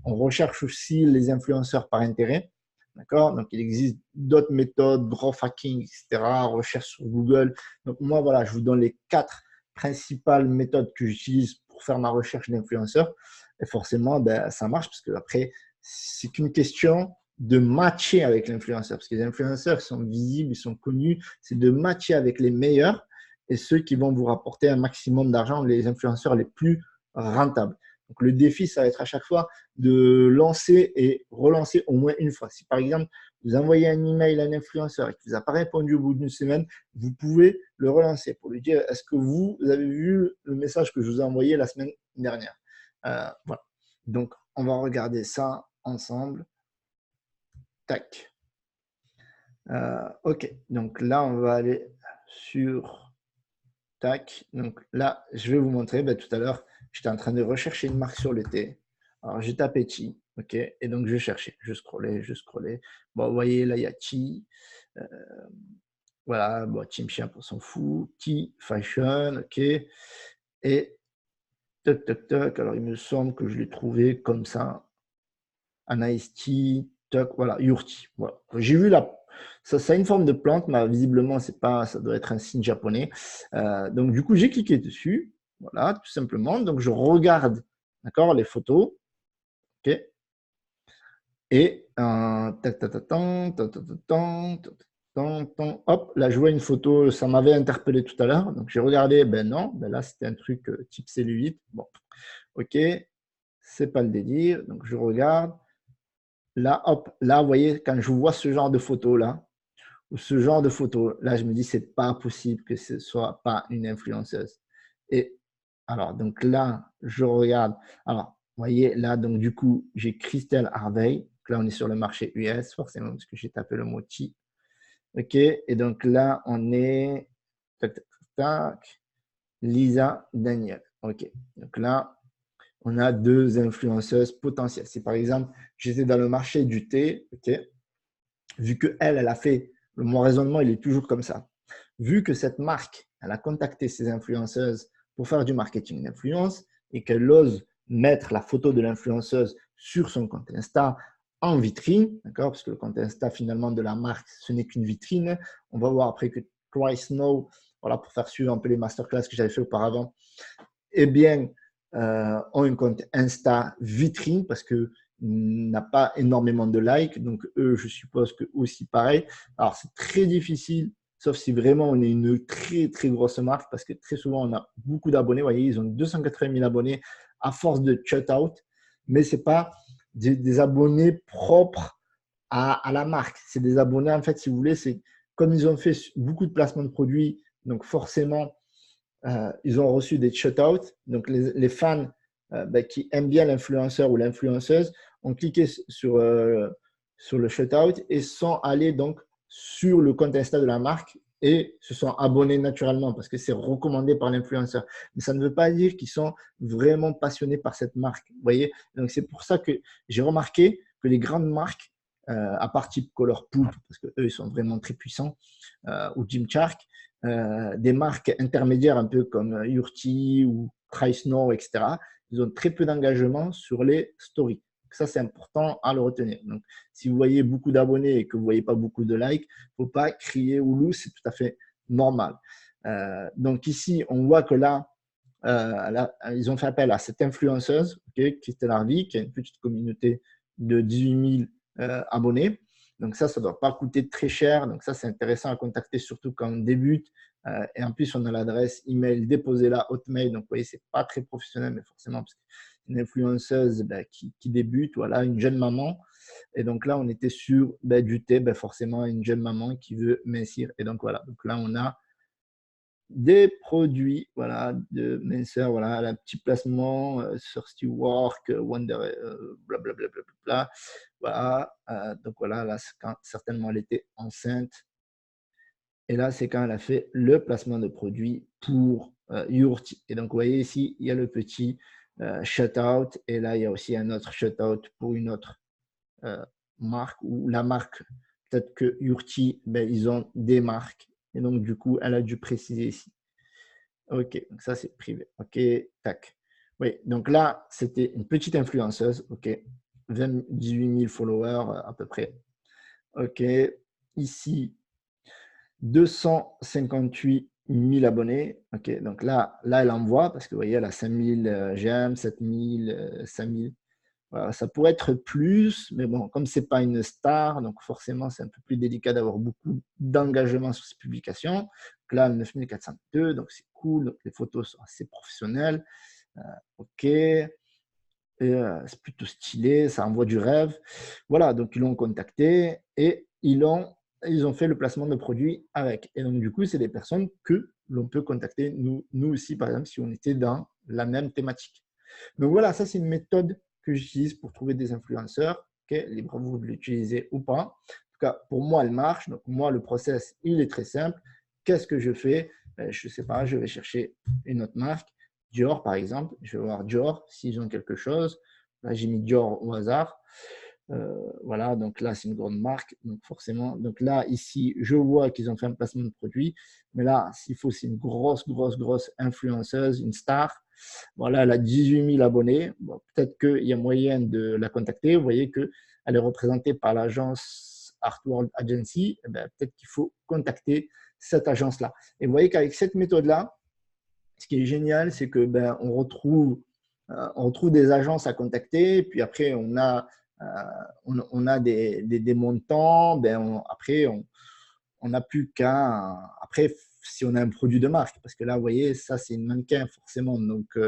On recherche aussi les influenceurs par intérêt. D'accord? Donc, il existe d'autres méthodes, growth hacking, etc., recherche sur Google. Donc, moi, voilà, je vous donne les 4 principales méthodes que j'utilise pour faire ma recherche d'influenceurs. Et forcément, ben, ça marche parce que après, c'est qu'une question de matcher avec l'influenceur. Parce que les influenceurs sont visibles, ils sont connus. C'est de matcher avec les meilleurs et ceux qui vont vous rapporter un maximum d'argent, les influenceurs les plus rentables. Donc, le défi, ça va être à chaque fois de lancer et relancer au moins une fois. Si par exemple, vous envoyez un email à un influenceur et qu'il ne vous a pas répondu au bout d'une semaine, vous pouvez le relancer pour lui dire est-ce que vous avez vu le message que je vous ai envoyé la semaine dernière. Voilà. Donc, on va regarder ça ensemble. Tac. OK. Donc là, on va aller sur tac. Donc là, je vais vous montrer. Ben, tout à l'heure, j'étais en train de rechercher une marque sur le thé. Alors, j'ai tapé Tea. OK. Et donc, je cherchais. Je scrollais, je scrollais. Bon, vous voyez, là, il y a Tea. Voilà. Bon, Team Chien, on s'en fout. Tea Fashion. OK. Et toc, toc, toc. Alors, il me semble que je l'ai trouvé comme ça. Anaïs Tea. Toc. Voilà. Yurti. Voilà. J'ai vu ça a une forme de plante, mais visiblement, c'est pas, ça doit être un signe japonais. Donc, du coup, j'ai cliqué dessus. Voilà, tout simplement. Donc, je regarde, d'accord, les photos. OK. Et hop, là, je vois une photo, ça m'avait interpellé tout à l'heure. Donc, j'ai regardé, ben non, ben là, c'était un truc type cellulite. Bon, OK, c'est pas le délire. Donc, je regarde. Là, hop, là, vous voyez, quand je vois ce genre de photo là, ou ce genre de photo, là, je me dis, c'est pas possible que ce soit pas une influenceuse. Et alors, donc là, je regarde. Alors, vous voyez, là, donc du coup, j'ai Christelle Harvey. Donc là, on est sur le marché US, forcément, parce que j'ai tapé le mot T. OK. Et donc là, on est tac, tac, tac, Lisa Daniel. OK. Donc là, on a 2 influenceuses potentielles. Si par exemple, j'étais dans le marché du thé, OK, vu qu'elle, elle a fait, mon raisonnement, il est toujours comme ça. Vu que cette marque, elle a contacté ses influenceuses pour faire du marketing d'influence et qu'elle ose mettre la photo de l'influenceuse sur son compte Insta en vitrine, d'accord, parce que le compte Insta finalement de la marque, ce n'est qu'une vitrine. On va voir après que Try Snow, voilà, pour faire suivre un peu les masterclass que j'avais fait auparavant, eh bien, ont un compte Insta vitrine parce que n'a pas énormément de likes. Donc, eux, je suppose que aussi pareil. Alors, c'est très difficile, sauf si vraiment on est une très, très grosse marque parce que très souvent, on a beaucoup d'abonnés. Vous voyez, ils ont 280 000 abonnés à force de shut-out, mais ce n'est pas des abonnés propres à la marque. C'est des abonnés, en fait, si vous voulez, c'est comme ils ont fait beaucoup de placements de produits, donc forcément, ils ont reçu des shout-outs. Donc, les fans qui aiment bien l'influenceur ou l'influenceuse ont cliqué sur le shout-out et sont allés donc sur le compte Insta de la marque et se sont abonnés naturellement parce que c'est recommandé par l'influenceur. Mais ça ne veut pas dire qu'ils sont vraiment passionnés par cette marque. Vous voyez? Donc, c'est pour ça que j'ai remarqué que les grandes marques, à part type Color Poop, parce qu'eux, ils sont vraiment très puissants, ou Gymshark, des marques intermédiaires un peu comme Yurti ou Trisnow, etc., ils ont très peu d'engagement sur les stories. Ça, c'est important à le retenir. Donc, si vous voyez beaucoup d'abonnés et que vous ne voyez pas beaucoup de likes, il ne faut pas crier au loup, c'est tout à fait normal. Donc, ici, on voit que là, ils ont fait appel à cette influenceuse, Christelle Harvey, qui a une petite communauté de 18 000 abonnés. Donc ça ne doit pas coûter très cher. Donc ça, c'est intéressant à contacter, surtout quand on débute. Et en plus, on a l'adresse email déposée là, Hotmail. Donc, vous voyez, ce n'est pas très professionnel, mais forcément, parce qu'une influenceuse qui débute, voilà, une jeune maman. Et donc là, on était sur ben, du thé, ben, forcément une jeune maman qui veut mincir. Et donc voilà, donc là, on a des produits voilà, de minceur, voilà, un petit placement sur Stework, Wonder, blablabla. Voilà, donc voilà, là, quand, certainement, elle était enceinte. Et là, c'est quand elle a fait le placement de produit pour Yurti. Et donc, vous voyez ici, il y a le petit shutout. Et là, il y a aussi un autre shutout pour une autre marque ou la marque. Peut-être que Yurti, ben, ils ont des marques. Et donc, du coup, elle a dû préciser ici. OK, donc ça, c'est privé. OK, tac. Oui, donc là, c'était une petite influenceuse. OK, 18 000 followers à peu près. OK, ici, 258 000 abonnés. OK, donc là, elle envoie parce que vous voyez, elle a 5 000 j'aime, 7 000, 5 000. Voilà, ça pourrait être plus, mais bon, comme ce n'est pas une star, donc forcément, c'est un peu plus délicat d'avoir beaucoup d'engagement sur ces publications. Donc là, 9 402, donc c'est cool. Donc les photos sont assez professionnelles. OK. C'est plutôt stylé, ça envoie du rêve. Voilà, donc ils l'ont contacté et ils ont fait le placement de produits avec. Et donc, du coup, c'est des personnes que l'on peut contacter, nous aussi, par exemple, si on était dans la même thématique. Donc voilà, ça, c'est une méthode que j'utilise pour trouver des influenceurs. Okay, libre à vous de l'utiliser ou pas. En tout cas, pour moi, elle marche. Donc, moi, le process, il est très simple. Qu'est-ce que je fais? Je ne sais pas, je vais chercher une autre marque. Dior, par exemple. Je vais voir Dior s'ils ont quelque chose. Là, j'ai mis Dior au hasard. Voilà, donc là, c'est une grande marque. Donc, forcément, donc là, ici, je vois qu'ils ont fait un placement de produit. Mais là, s'il faut, c'est une grosse influenceuse, une star. Voilà, elle a 18 000 abonnés. Bon, peut-être qu'il y a moyen de la contacter. Vous voyez qu'elle est représentée par l'agence Art World Agency. Eh ben, peut-être qu'il faut contacter cette agence-là. Et vous voyez qu'avec cette méthode-là, ce qui est génial, c'est que ben, on retrouve des agences à contacter. Puis après, on a des montants. Ben, après, on n'a plus qu'à. Après, si on a un produit de marque, parce que là, vous voyez, ça, c'est une mannequin, forcément. Donc,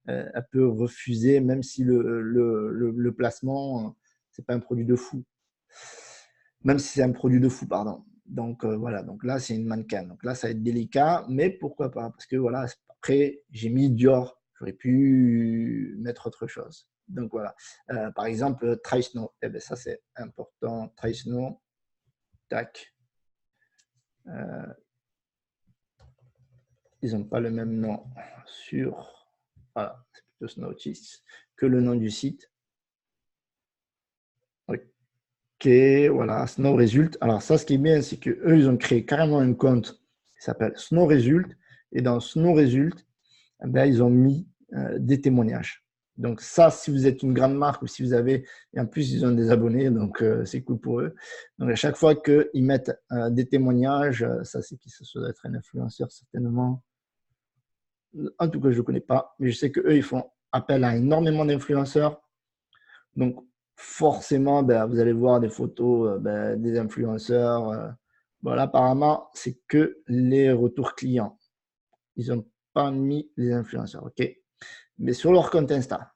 elle peut refuser, même si le placement, c'est pas un produit de fou. Même si c'est un produit de fou, pardon. Donc, voilà. Donc là, c'est une mannequin. Donc là, ça va être délicat, mais pourquoi pas? Parce que voilà, après, j'ai mis Dior. J'aurais pu mettre autre chose. Donc, voilà. Par exemple, Try Snow. Eh bien, ça, c'est important. Try Snow. Tac. Ils n'ont pas le même nom sur, voilà, c'est plutôt Snowtis, que le nom du site. OK, voilà, Snow Result. Alors ça, ce qui est bien, c'est qu'eux, ils ont créé carrément un compte qui s'appelle Snow Result. Et dans Snow Result, eh bien, ils ont mis des témoignages. Donc ça, si vous êtes une grande marque ou si vous avez, et en plus, ils ont des abonnés, donc c'est cool pour eux. Donc à chaque fois qu'ils mettent des témoignages, ça, c'est qui ça doit être un influenceur certainement. En tout cas, je ne connais pas, mais je sais qu'eux, ils font appel à énormément d'influenceurs. Donc, forcément, ben, vous allez voir des photos ben, des influenceurs. Voilà, apparemment, c'est que les retours clients. Ils n'ont pas mis les influenceurs, OK? Mais sur leur compte Insta,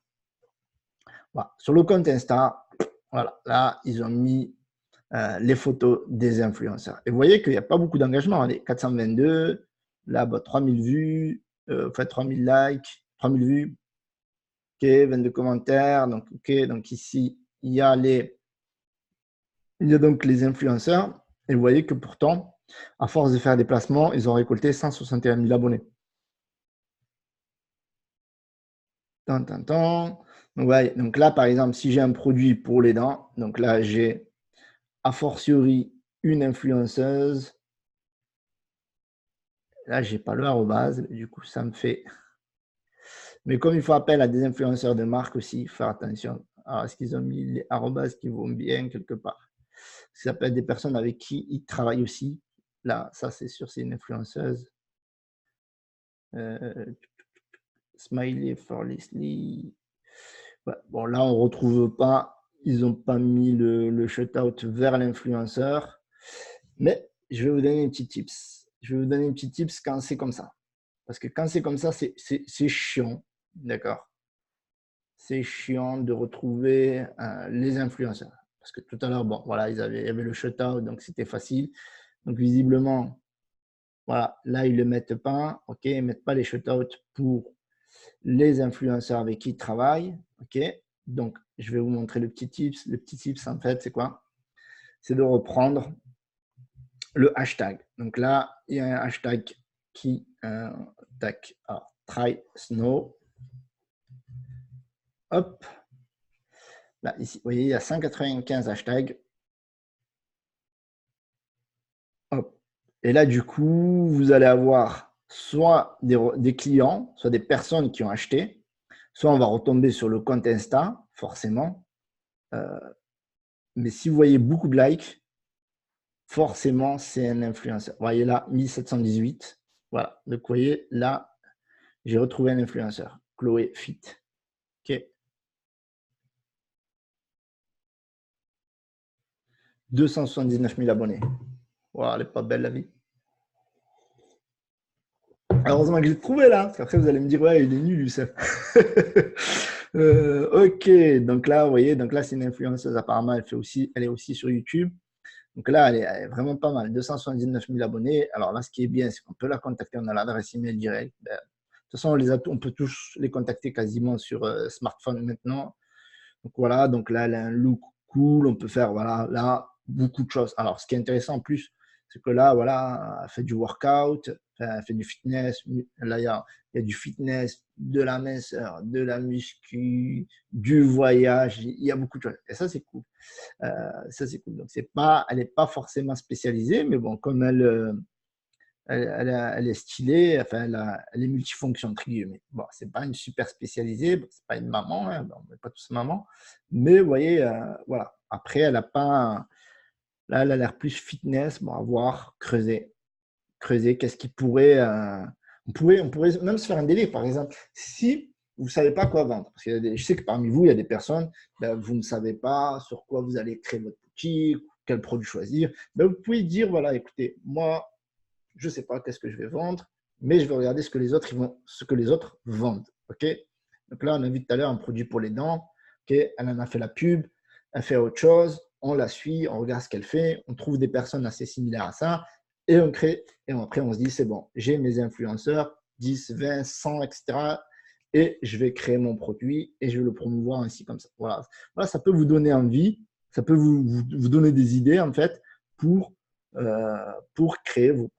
voilà, sur le compte Insta, voilà, là, ils ont mis les photos des influenceurs. Et vous voyez qu'il n'y a pas beaucoup d'engagement. Allez, 422, là, bah, 3000 vues, enfin 3000 likes, 3000 vues, OK, 22 commentaires. Donc, OK, donc ici, il y a donc les influenceurs. Et vous voyez que pourtant, à force de faire des placements, ils ont récolté 161 000 abonnés. Donc, ouais, donc là, par exemple, si j'ai un produit pour les dents, donc là, j'ai a fortiori une influenceuse. Là, je n'ai pas le arrobase, du coup, ça me fait. Mais comme il faut appel à des influenceurs de marque aussi, il faut faire attention. Alors, est-ce qu'ils ont mis les arrobases qui vont bien quelque part? Ça peut être des personnes avec qui ils travaillent aussi. Là, ça, c'est sûr, c'est une influenceuse. Smiley for Leslie. Ouais, bon, là, on ne retrouve pas. Ils n'ont pas mis le shutout vers l'influenceur. Mais je vais vous donner une petite tips. Je vais vous donner une petite tips quand c'est comme ça. Parce que quand c'est comme ça, c'est chiant. D'accord? C'est chiant de retrouver les influenceurs. parce que tout à l'heure, bon, voilà, il y avait le shutout, donc c'était facile. Donc, visiblement, voilà, là, ils ne le mettent pas. OK, ils ne mettent pas les shutouts pour les influenceurs avec qui ils travaillent. OK, donc, je vais vous montrer le petit tips. Le petit tips, en fait, c'est quoi? C'est de reprendre le hashtag. Donc là, il y a un hashtag qui, tac, try snow. Hop. Là, ici, vous voyez, il y a 195 hashtags. Hop. Et là, du coup, vous allez avoir soit des clients, soit des personnes qui ont acheté, soit on va retomber sur le compte Insta, forcément. Mais si vous voyez beaucoup de likes, forcément, c'est un influenceur. Vous voyez là, 1718. Voilà. Donc, vous voyez, là, j'ai retrouvé un influenceur, Chloé Fit. OK. 279 000 abonnés. Voilà, elle n'est pas belle la vie. Heureusement que j'ai trouvé là, parce qu'après vous allez me dire, ouais, il est nul, Youssef. Ok, donc là, vous voyez, donc là, c'est une influenceuse, apparemment, elle est aussi sur YouTube. Donc là, elle est vraiment pas mal, 279 000 abonnés. Alors là, ce qui est bien, c'est qu'on peut la contacter, on a l'adresse email direct. De toute façon, on peut tous les contacter quasiment sur smartphone maintenant. Donc voilà, donc là, elle a un look cool, on peut faire, voilà, là, beaucoup de choses. Alors, ce qui est intéressant en plus, c'est que là, voilà, elle fait du workout, elle fait du fitness. Là, il y a du fitness, de la minceur, de la muscu, du voyage. Il y a beaucoup de choses. Et ça, c'est cool. Ça, c'est cool. Donc, elle n'est pas forcément spécialisée, mais bon, comme elle est stylée, enfin, elle est multifonction, entre guillemets. Bon, c'est pas une super spécialisée, bon, c'est pas une maman, hein, on n'est pas tous maman, mais vous voyez, voilà. Après, elle a pas, là, elle a l'air plus fitness, bon, à voir, creuser, qu'est-ce qui pourrait, on pourrait même se faire un délire, par exemple, si vous ne savez pas quoi vendre, parce que je sais que parmi vous, il y a des personnes, ben, vous ne savez pas sur quoi vous allez créer votre boutique, quel produit choisir, ben, vous pouvez dire, voilà, écoutez, moi, je ne sais pas qu'est-ce que je vais vendre, mais je vais regarder ce que les autres vendent. Okay, donc là, on a vu tout à l'heure un produit pour les dents. Okay, elle en a fait la pub, elle fait autre chose, on la suit, on regarde ce qu'elle fait, on trouve des personnes assez similaires à ça et on crée. Et après, on se dit, c'est bon, j'ai mes influenceurs, 10, 20, 100, etc. Et je vais créer mon produit et je vais le promouvoir ainsi comme ça. Voilà, voilà, ça peut vous donner envie, ça peut vous donner des idées en fait pour créer vous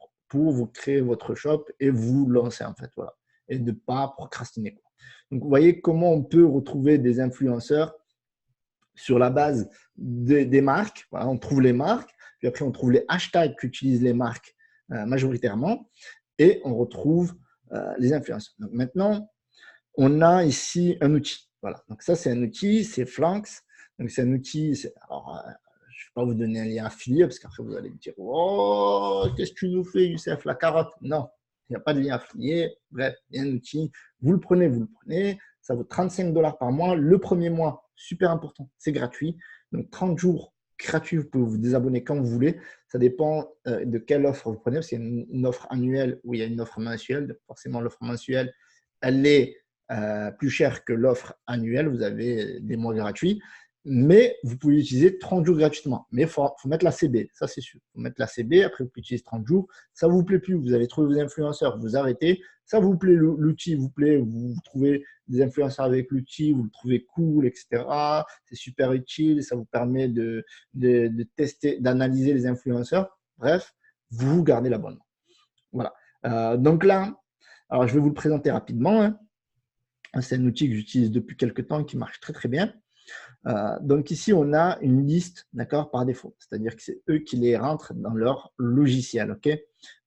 créer votre shop et vous lancer en fait, voilà, et de ne pas procrastiner, quoi. Donc, vous voyez comment on peut retrouver des influenceurs sur la base des marques. Voilà, on trouve les marques, puis après on trouve les hashtags qu'utilisent les marques majoritairement, et on retrouve les influenceurs. Donc maintenant, on a ici un outil. Voilà, donc ça c'est un outil, c'est Flanks. Donc c'est un outil, alors je ne vais pas vous donner un lien affilié parce qu'après vous allez me dire, oh, qu'est-ce que tu nous fais, Youssef, la carotte? Non, il n'y a pas de lien affilié. Bref, il y a un outil, vous le prenez, ça vaut 35 $ par mois. Le premier mois, super important, c'est gratuit. Donc 30 jours gratuits, vous pouvez vous désabonner quand vous voulez. Ça dépend de quelle offre vous prenez, parce qu'il y a une offre annuelle ou il y a une offre mensuelle. Donc forcément, l'offre mensuelle, elle est plus chère que l'offre annuelle. Vous avez des mois gratuits. Mais vous pouvez l'utiliser 30 jours gratuitement. Mais il faut mettre la CB, ça c'est sûr. Il faut mettre la CB, après vous pouvez utiliser 30 jours. Ça ne vous plaît plus, vous avez trouvé vos influenceurs, vous arrêtez. Ça vous plaît, l'outil vous plaît, vous trouvez des influenceurs avec l'outil, vous le trouvez cool, etc. C'est super utile, ça vous permet de tester, d'analyser les influenceurs. Bref, vous gardez l'abonnement. Voilà. Donc là, alors je vais vous le présenter rapidement, hein. C'est un outil que j'utilise depuis quelques temps et qui marche très très bien. Donc ici, on a une liste, d'accord, par défaut. C'est-à-dire que c'est eux qui les rentrent dans leur logiciel, ok?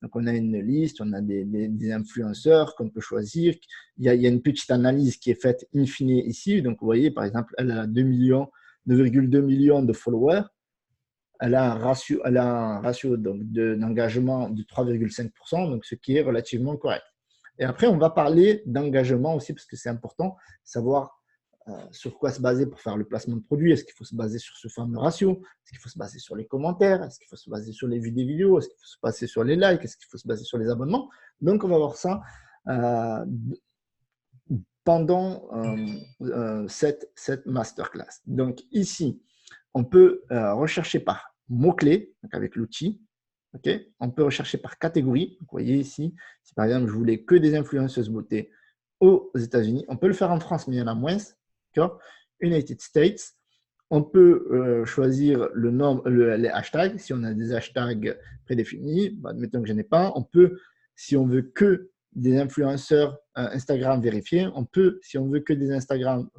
Donc on a une liste, on a des influenceurs qu'on peut choisir. Il y a une petite analyse qui est faite in fine ici. Donc vous voyez, par exemple, elle a 2,2 millions de followers. Elle a un ratio d'engagement de 3,5%, donc ce qui est relativement correct. Et après, on va parler d'engagement aussi, parce que c'est important, savoir sur quoi se baser pour faire le placement de produit. Est-ce qu'il faut se baser sur ce fameux ratio? Est-ce qu'il faut se baser sur les commentaires? Est-ce qu'il faut se baser sur les vues des vidéos? Est-ce qu'il faut se baser sur les likes? Est-ce qu'il faut se baser sur les abonnements? Donc, on va voir ça pendant cette masterclass. Donc, ici, on peut rechercher par mots-clés, donc avec l'outil. Okay, on peut rechercher par catégorie. Donc, vous voyez ici, si par exemple, je voulais que des influenceuses beauté aux États-Unis, on peut le faire en France, mais il y en a moins. United States. On peut choisir le nombre, les hashtags, si on a des hashtags prédéfinis. Bah, admettons que je n'ai pas. On peut, si on veut que des influenceurs Instagram vérifiés, on peut, si on veut que des Instagram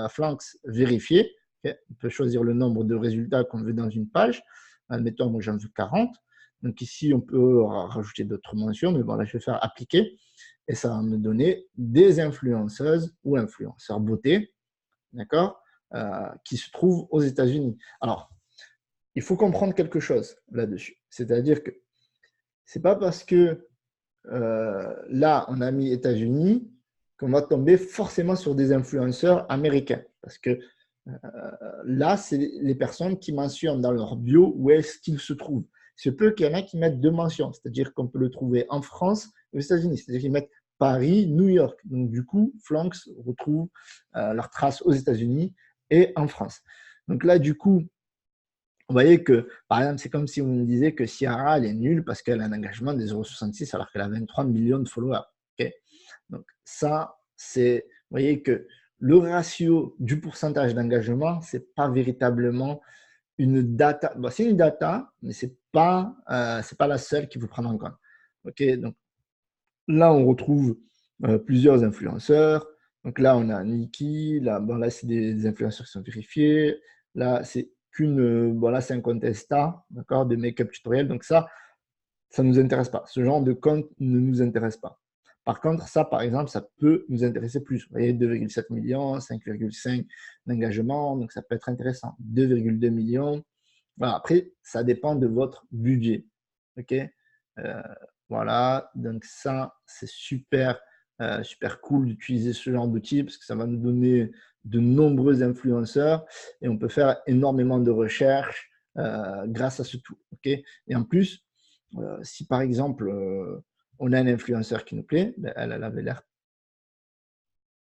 flanks vérifiés, okay, on peut choisir le nombre de résultats qu'on veut dans une page. Admettons, moi j'en veux 40. Donc ici, on peut rajouter d'autres mentions, mais bon, là, je vais faire appliquer. Et ça va me donner des influenceuses ou influenceurs beauté, d'accord, qui se trouvent aux États-Unis. Alors, il faut comprendre quelque chose là-dessus. C'est-à-dire que ce n'est pas parce que là, on a mis États-Unis qu'on va tomber forcément sur des influenceurs américains. Parce que là, c'est les personnes qui mentionnent dans leur bio où est-ce qu'ils se trouvent. Il se peut qu'il y en a qui mettent deux mentions, c'est-à-dire qu'on peut le trouver en France et aux États-Unis. C'est-à-dire qu'ils mettent Paris, New York. Donc, du coup, Flanks retrouve leurs traces aux États-Unis et en France. Donc là, du coup, vous voyez que, par exemple, c'est comme si on me disait que Ciara, elle est nulle parce qu'elle a un engagement des 0,66 alors qu'elle a 23 millions de followers. Okay, donc, ça, c'est, vous voyez que le ratio du pourcentage d'engagement, ce n'est pas véritablement une data. Bon, c'est une data, mais ce n'est pas la seule qu'il faut prendre en compte. Okay, donc, là, on retrouve plusieurs influenceurs. Donc là, on a Niki. Là, bon, là c'est des influenceurs qui sont vérifiés. Là, c'est bon, là, c'est un compte Insta, d'accord, de make-up tutoriel. Donc ça ne nous intéresse pas. Ce genre de compte ne nous intéresse pas. Par contre, ça, par exemple, ça peut nous intéresser plus. Vous voyez, 2,7 millions, 5,5 d'engagement. Donc, ça peut être intéressant. 2,2 millions. Voilà. Après, ça dépend de votre budget. OK, voilà, donc ça, c'est super, super cool d'utiliser ce genre d'outil parce que ça va nous donner de nombreux influenceurs et on peut faire énormément de recherches grâce à ce tool. Okay, et en plus, si par exemple, on a un influenceur qui nous plaît, ben, elle avait l'air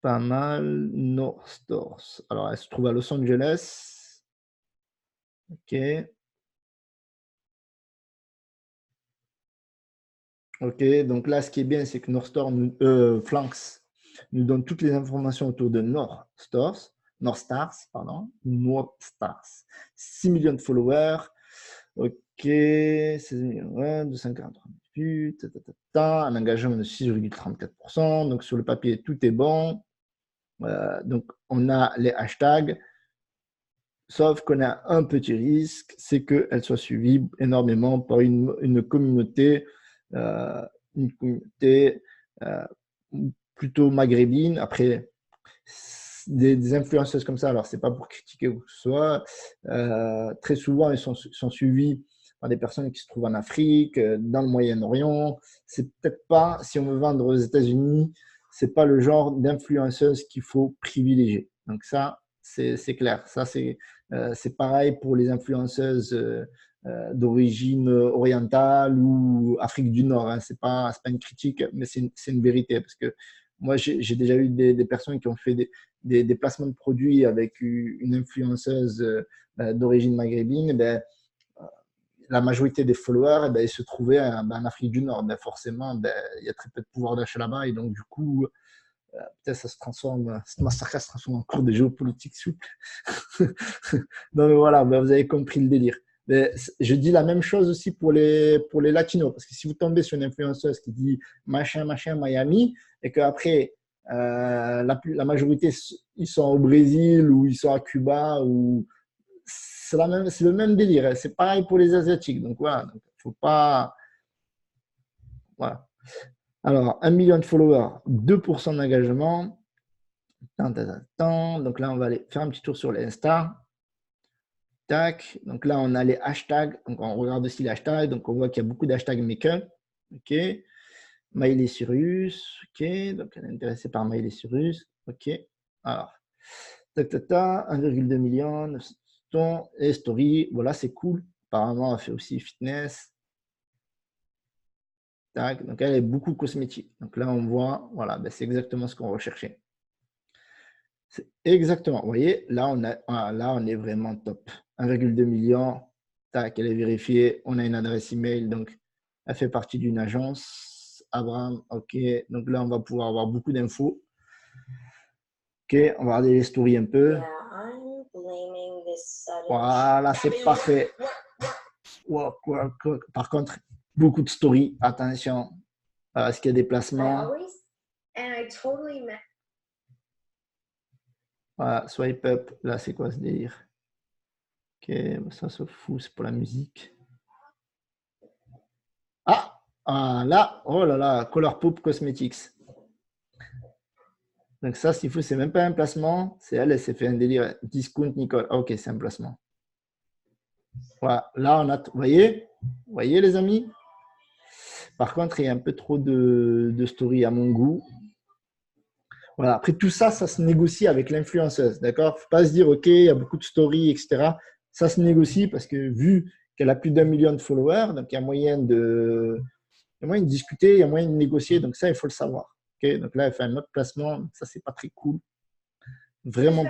pas mal. North Stars. Alors, elle se trouve à Los Angeles. OK. Ok, donc là, ce qui est bien, c'est que Flanks nous donne toutes les informations autour de North Stars, pardon, North Stars. 6 millions de followers, ok, 16 millions, 243 vues, un engagement de 6,34%, donc sur le papier, tout est bon. Donc, on a les hashtags, sauf qu'on a un petit risque, c'est qu'elle soit suivie énormément par une communauté euh, plutôt maghrébine. Après, des influenceuses comme ça, alors c'est pas pour critiquer ou que ce soit, très souvent ils sont suivis par des personnes qui se trouvent en Afrique, dans le Moyen-Orient. C'est peut-être pas, si on veut vendre aux États-Unis, c'est pas le genre d'influenceuse qu'il faut privilégier. Donc ça, c'est clair. Ça, c'est pareil pour les influenceuses d'origine orientale ou Afrique du Nord. Hein. C'est pas une critique, mais c'est une vérité. Parce que moi, j'ai déjà eu des personnes qui ont fait des placements de produits avec une influenceuse d'origine maghrébine. Ben, la majorité des followers, ben, ils se trouvaient en Afrique du Nord. Ben, forcément, ben, il y a très peu de pouvoir d'achat là-bas. Et donc, du coup, peut-être ça se transforme, cette masterclass se transforme en cours de géopolitique souple. Non, mais voilà, ben, vous avez compris le délire. Mais je dis la même chose aussi pour les latinos, parce que si vous tombez sur une influenceuse qui dit machin, machin, Miami, et qu'après, la majorité, ils sont au Brésil ou ils sont à Cuba, ou c'est le même délire. Hein. C'est pareil pour les Asiatiques. Donc voilà, il ne faut pas. Voilà. Alors, 1 million de followers, 2% d'engagement. Donc là, on va aller faire un petit tour sur les Insta. Tac. Donc là, on a les hashtags. Donc on regarde aussi les hashtags. Donc on voit qu'il y a beaucoup d'hashtags make-up. OK. Miley Cyrus. OK. Donc elle est intéressée par Miley Cyrus. OK. Alors, 1,2 million, 900 et story. Voilà, c'est cool. Apparemment, elle fait aussi fitness. Tac. Donc elle est beaucoup cosmétique. Donc là, on voit, voilà, ben, c'est exactement ce qu'on recherchait. C'est exactement. Vous voyez, là, on est vraiment top. 1,2 million. Tac, elle est vérifiée. On a une adresse email. Donc, elle fait partie d'une agence. Abraham, OK. Donc là, on va pouvoir avoir beaucoup d'infos. OK, on va regarder les stories un peu. Voilà, c'est parfait. Par contre, beaucoup de stories. Attention. Est-ce qu'il y a des placements? Voilà, swipe up. Là, c'est quoi ce délire? Ok, ça se fout, c'est pour la musique. Ah, là, oh là là, Color Pop Cosmetics. Donc ça, s'il faut, c'est même pas un placement. C'est elle s'est fait un délire. Discount Nicole. Ok, c'est un placement. Voilà, là, on a, vous voyez les amis? Par contre, il y a un peu trop de story à mon goût. Voilà, après tout ça, ça se négocie avec l'influenceuse, d'accord? Il ne faut pas se dire, ok, il y a beaucoup de stories, etc. Ça se négocie parce que vu qu'elle a plus d'1 million de followers, donc il y a moyen de discuter, il y a moyen de négocier, donc ça, il faut le savoir. Okay, donc là, elle fait un autre placement, ça, c'est pas très cool. Vraiment.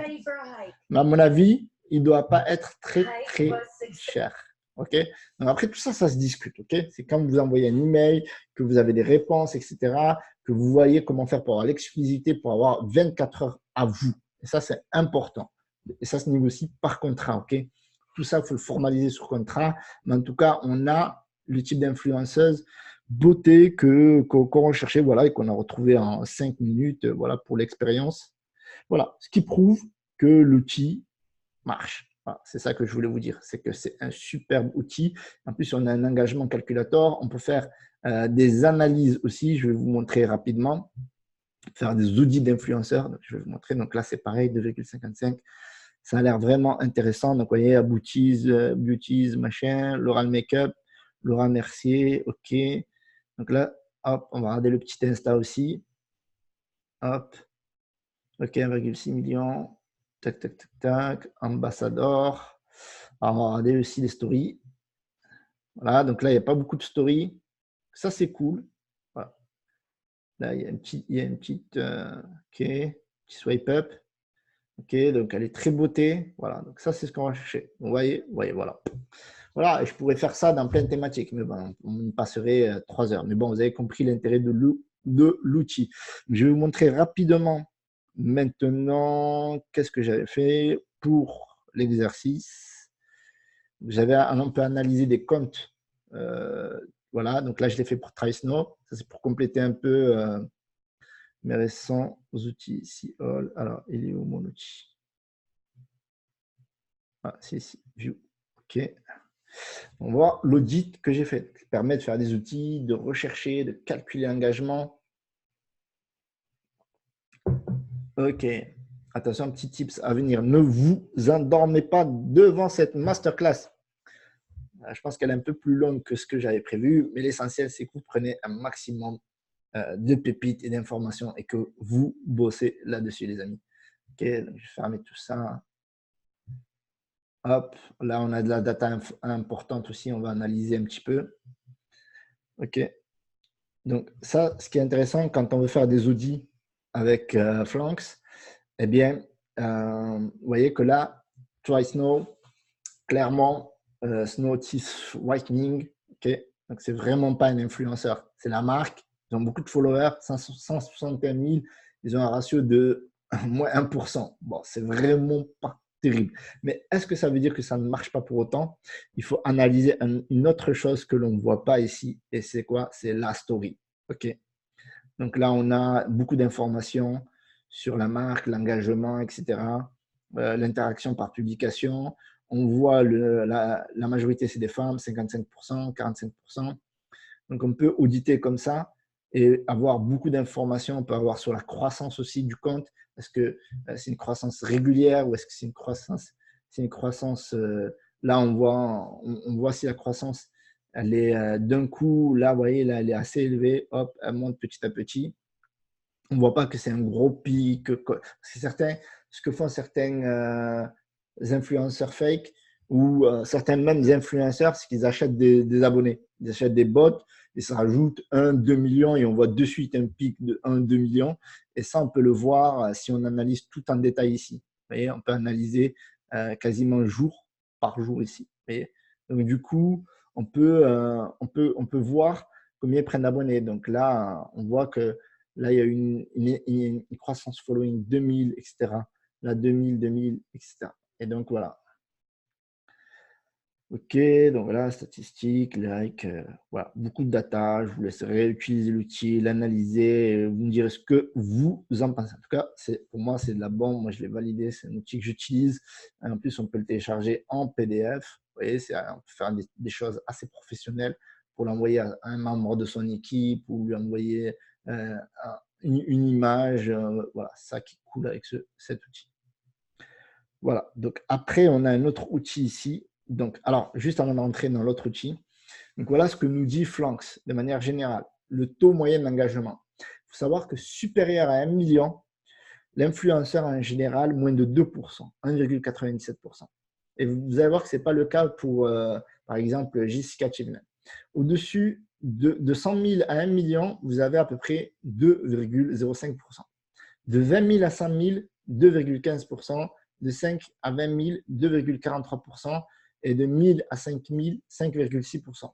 Mais à mon avis, il ne doit pas être très, très cher. Ok. Donc après, tout ça, ça se discute. Ok. C'est quand vous envoyez un email, que vous avez des réponses, etc., que vous voyez comment faire pour avoir l'exclusivité, pour avoir 24 heures à vous. Et ça, c'est important. Et ça se négocie par contrat. Ok. Tout ça, il faut le formaliser sur contrat. Mais en tout cas, on a le type d'influenceuse beauté qu'on recherchait, voilà, et qu'on a retrouvé en 5 minutes, voilà, pour l'expérience. Voilà, ce qui prouve que l'outil marche. Voilà, c'est ça que je voulais vous dire, c'est que c'est un superbe outil. En plus, on a un engagement calculateur. On peut faire des analyses aussi. Je vais vous montrer rapidement. Faire des audits d'influenceurs. Je vais vous montrer. Donc là, c'est pareil, 2,55. Ça a l'air vraiment intéressant. Donc, vous voyez, à Beauties, machin, L'Oral Makeup, Laura Mercier, OK. Donc là, hop, on va regarder le petit Insta aussi. Hop. OK, 1,6 million. Tac, tac, tac, tac. Ambassadeur. Alors, on va regarder aussi les stories. Voilà, donc là, il n'y a pas beaucoup de stories. Ça, c'est cool. Voilà. Là, il y a une petite OK, petit swipe up. OK, donc elle est très beauté. Voilà, donc ça, c'est ce qu'on va chercher. Vous voyez, voilà. Voilà, et je pourrais faire ça dans plein de thématiques, mais bon, on y passerait 3 heures. Mais bon, vous avez compris l'intérêt de l'outil. Je vais vous montrer rapidement maintenant qu'est-ce que j'avais fait pour l'exercice. On peut analyser des comptes. Voilà, donc là, je l'ai fait pour TriSnow. Ça, c'est pour compléter un peu mes récents outils ici. Alors, il est où mon outil? Ah, c'est ici, View. OK. On voit l'audit que j'ai fait, qui permet de faire des outils, de rechercher, de calculer l'engagement. OK. Attention, petit tips à venir. Ne vous endormez pas devant cette masterclass. Je pense qu'elle est un peu plus longue que ce que j'avais prévu, mais l'essentiel, c'est que vous prenez un maximum de pépites et d'informations et que vous bossez là-dessus, les amis. OK, donc je vais fermer tout ça. Hop, là, on a de la data importante aussi. On va analyser un petit peu. OK. Donc, ça, ce qui est intéressant quand on veut faire des audits avec Flanks, eh bien, vous voyez que là, Try Snow, clairement, Snow Teeth Whitening, ok, donc c'est vraiment pas un influenceur, c'est la marque. Ils ont beaucoup de followers, 161 000, ils ont un ratio de moins 1%. Bon, c'est vraiment pas terrible. Mais est-ce que ça veut dire que ça ne marche pas pour autant? Il faut analyser une autre chose que l'on ne voit pas ici. Et c'est quoi? C'est la story. OK. Donc là, on a beaucoup d'informations sur la marque, l'engagement, etc. L'interaction par publication. On voit la majorité, c'est des femmes, 55%, 45%. Donc, on peut auditer comme ça et avoir beaucoup d'informations. On peut avoir sur la croissance aussi du compte. Est-ce que c'est une croissance régulière ou est-ce que c'est une croissance là, on voit si la croissance, elle est d'un coup, là, vous voyez, là, elle est assez élevée. Hop, elle monte petit à petit. On ne voit pas que c'est un gros pic. Ce que font certains influenceurs fake ou certains mêmes influenceurs, c'est qu'ils achètent des abonnés. Ils achètent des bots et ça rajoute 1-2 millions et on voit de suite un pic de 1-2 millions. Et ça, on peut le voir si on analyse tout en détail ici. Vous voyez, on peut analyser quasiment jour par jour ici. Vous voyez. Donc, du coup, on peut voir combien ils prennent d'abonnés. Donc là, on voit que là, il y a une croissance following 2000, etc. Là, 2000, etc. Et donc, voilà. OK, donc voilà, statistiques, like, voilà, beaucoup de data. Je vous laisserai utiliser l'outil, l'analyser, vous me direz ce que vous en pensez. En tout cas, pour moi, c'est de la bombe. Moi, je l'ai validé. C'est un outil que j'utilise. En plus, on peut le télécharger en PDF. Vous voyez, on peut faire des choses assez professionnelles pour l'envoyer à un membre de son équipe ou lui envoyer une image. Voilà, ça qui est cool avec cet outil. Voilà, donc après, on a un autre outil ici. Donc, alors, juste avant d'entrer dans l'autre outil, donc voilà ce que nous dit Flanks de manière générale, le taux moyen d'engagement. Il faut savoir que supérieur à 1 million, l'influenceur en général, moins de 2%, 1,97%. Et vous allez voir que ce n'est pas le cas pour, par exemple, Jessica Chivnen. Au-dessus de 100 000 à 1 million, vous avez à peu près 2,05%. De 20 000 à 100 000, 2,15%. De 5 à 20 000, 2,43%. Et de 1000 à 5000, 5,6%.